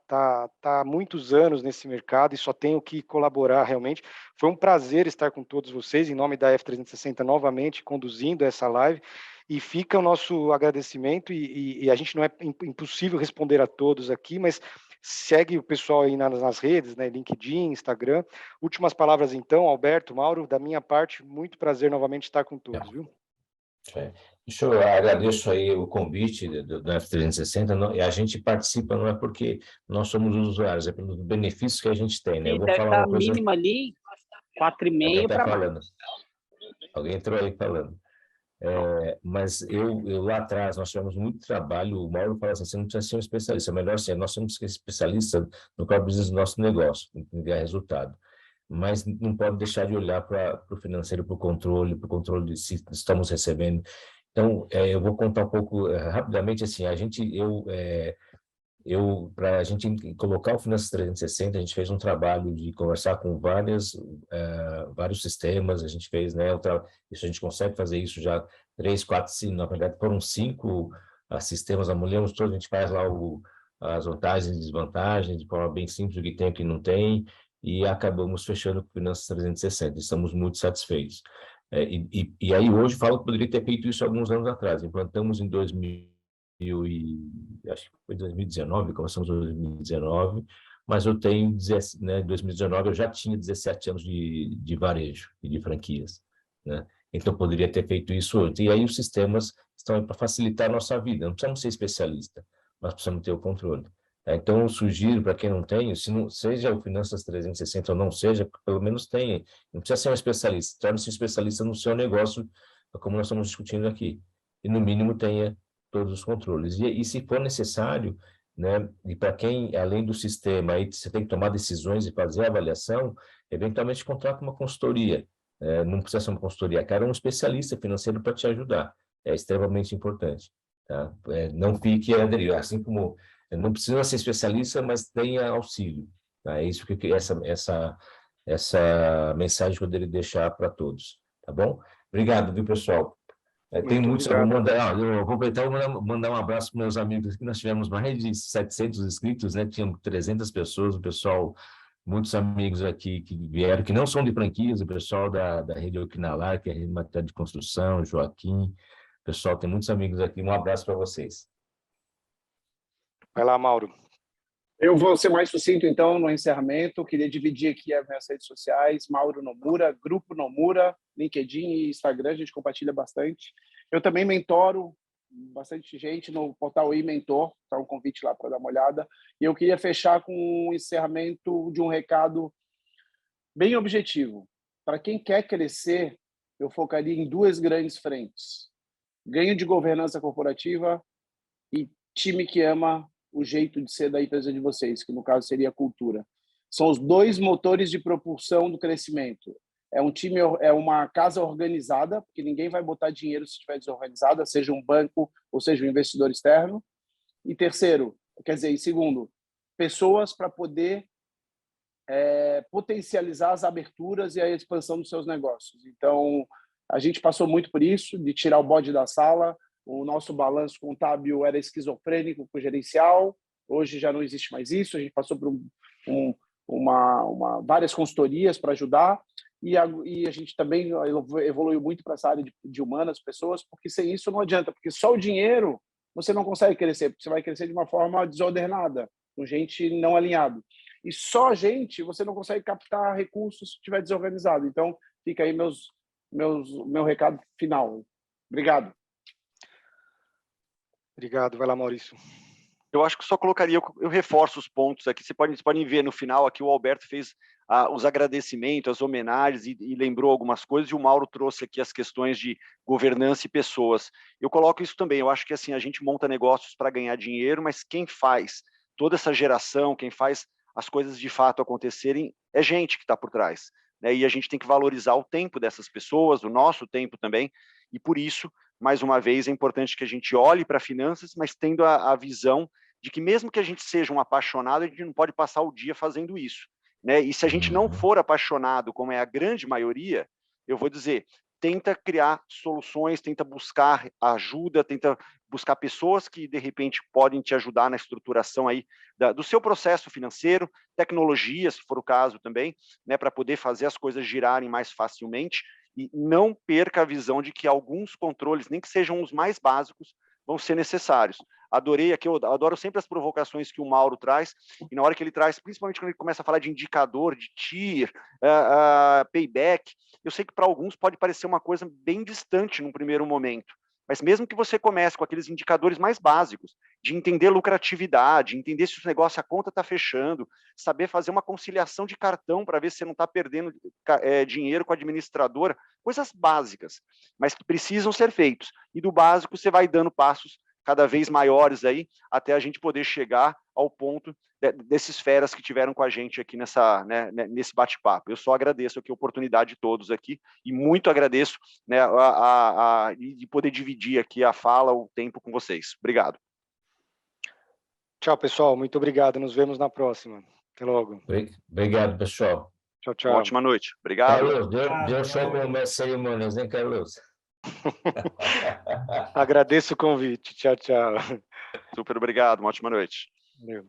há muitos anos nesse mercado e só tenho que colaborar realmente. Foi um prazer estar com todos vocês, em nome da F360, novamente, conduzindo essa live. E fica o nosso agradecimento, e a gente não é impossível responder a todos aqui, mas segue o pessoal aí nas redes, né, LinkedIn, Instagram. Últimas palavras, então, Alberto, Mauro, da minha parte, muito prazer novamente estar com todos, viu? Eu agradeço aí o convite do F360, e a gente participa não é porque nós somos usuários, é pelos benefícios que a gente tem, né? Eu vou deve falar estar uma coisa... mínima ali, 4,5 para mais. Alguém entrou aí falando. Mas eu lá atrás, nós tivemos muito trabalho, o Mauro fala assim, você não precisa ser um especialista, melhor assim, nós somos especialistas no core business do nosso negócio, em ganhar resultado. Mas não pode deixar de olhar para o financeiro, para o controle de se estamos recebendo. Então, eu vou contar um pouco rapidamente, assim, para a gente colocar o Finanças 360, a gente fez um trabalho de conversar com vários sistemas, a gente fez, né, isso a gente consegue fazer isso já 3, 4, 5, na verdade foram 5 sistemas, olhamos todos, a gente faz lá as vantagens e desvantagens, de forma bem simples, o que tem e o que não tem, e acabamos fechando com o Finanças 360, estamos muito satisfeitos. E aí hoje falo que poderia ter feito isso alguns anos atrás, implantamos em 2000 acho que foi 2019, começamos em 2019, mas eu tenho, né, 2019 eu já tinha 17 anos de varejo e de franquias, né? Então poderia ter feito isso antes. E aí os sistemas estão aí para facilitar a nossa vida, não precisamos ser especialista, mas precisamos ter o controle. Então eu sugiro para quem não tem, se não seja o Finanças 360 ou não seja, pelo menos tenha, não precisa ser um especialista, torne-se um especialista no seu negócio, como nós estamos discutindo aqui, e no mínimo tenha todos os controles. E se for necessário, né, e para quem, além do sistema, aí você tem que tomar decisões e fazer a avaliação, eventualmente contrata uma consultoria. Não precisa ser uma consultoria, cara, um especialista financeiro para te ajudar. É extremamente importante. Tá? Não fique aderido, assim como não precisa ser especialista, mas tenha auxílio. Tá? É isso que essa mensagem que eu poderia deixar para todos. Tá bom? Obrigado, viu, pessoal? Tem Muito muitos, obrigado. eu vou aproveitar e mandar um abraço para meus amigos aqui. Nós tivemos mais de 700 inscritos, né? Tínhamos 300 pessoas, o pessoal, muitos amigos aqui que vieram, que não são de franquias, o pessoal da Rede Okinalar, que é a Rede Material de Construção, Joaquim. Pessoal, tem muitos amigos aqui. Um abraço para vocês. Vai lá, Mauro. Eu vou ser mais sucinto, então, no encerramento. Queria dividir aqui as minhas redes sociais, Mauro Nomura, Grupo Nomura, LinkedIn e Instagram, a gente compartilha bastante. Eu também mentoro bastante gente no portal eMentor, está um convite lá para dar uma olhada. E eu queria fechar com um encerramento de um recado bem objetivo. Para quem quer crescer, eu focaria em 2 grandes frentes: ganho de governança corporativa e time que ama o jeito de ser da empresa de vocês, que no caso seria a cultura. São os 2 motores de propulsão do crescimento. É um time, é uma casa organizada, porque ninguém vai botar dinheiro se estiver desorganizada, seja um banco ou seja um investidor externo. E terceiro, e segundo, pessoas para poder potencializar as aberturas e a expansão dos seus negócios. Então, a gente passou muito por isso, de tirar o bode da sala. O nosso balanço contábil era esquizofrênico com o gerencial, hoje já não existe mais isso, a gente passou por várias consultorias para ajudar, e a gente também evoluiu muito para essa área de humanas, pessoas, porque sem isso não adianta, porque só o dinheiro você não consegue crescer, porque você vai crescer de uma forma desordenada, com gente não alinhada. E só a gente, você não consegue captar recursos se estiver desorganizado. Então, fica aí meu recado final. Obrigado. Obrigado. Vai lá, Maurício. Eu acho que só colocaria, eu reforço os pontos aqui. Vocês podem ver no final aqui, o Alberto fez os agradecimentos, as homenagens e lembrou algumas coisas, e o Mauro trouxe aqui as questões de governança e pessoas. Eu coloco isso também. Eu acho que assim, a gente monta negócios para ganhar dinheiro, mas quem faz toda essa geração, quem faz as coisas de fato acontecerem, é gente que está por trás, né? E a gente tem que valorizar o tempo dessas pessoas, o nosso tempo também, e por isso, mais uma vez, é importante que a gente olhe para finanças, mas tendo a visão de que mesmo que a gente seja um apaixonado, a gente não pode passar o dia fazendo isso, né? E se a gente não for apaixonado, como é a grande maioria, eu vou dizer, tenta criar soluções, tenta buscar ajuda, tenta buscar pessoas que, de repente, podem te ajudar na estruturação aí do seu processo financeiro, tecnologia, se for o caso também, né, para poder fazer as coisas girarem mais facilmente, e não perca a visão de que alguns controles, nem que sejam os mais básicos, vão ser necessários. Adorei aqui, eu adoro sempre as provocações que o Mauro traz, e na hora que ele traz, principalmente quando ele começa a falar de indicador, de tier, payback, eu sei que para alguns pode parecer uma coisa bem distante num primeiro momento, mas mesmo que você comece com aqueles indicadores mais básicos, de entender lucratividade, entender se o negócio, a conta está fechando, saber fazer uma conciliação de cartão para ver se você não está perdendo dinheiro com a administradora, coisas básicas, mas que precisam ser feitos. E do básico você vai dando passos cada vez maiores aí, até a gente poder chegar ao ponto desses feras que tiveram com a gente aqui nesse bate-papo. Eu só agradeço aqui a oportunidade de todos aqui e muito agradeço, né, de poder dividir aqui a fala, o tempo com vocês. Obrigado. Tchau, pessoal. Muito obrigado. Nos vemos na próxima. Até logo. Obrigado, pessoal. Tchau, tchau. Uma ótima noite. Obrigado. Carlos, deu show com o mestre cerimônias, hein, Carlos? Agradeço o convite. Tchau, tchau. Super obrigado. Uma ótima noite. Valeu.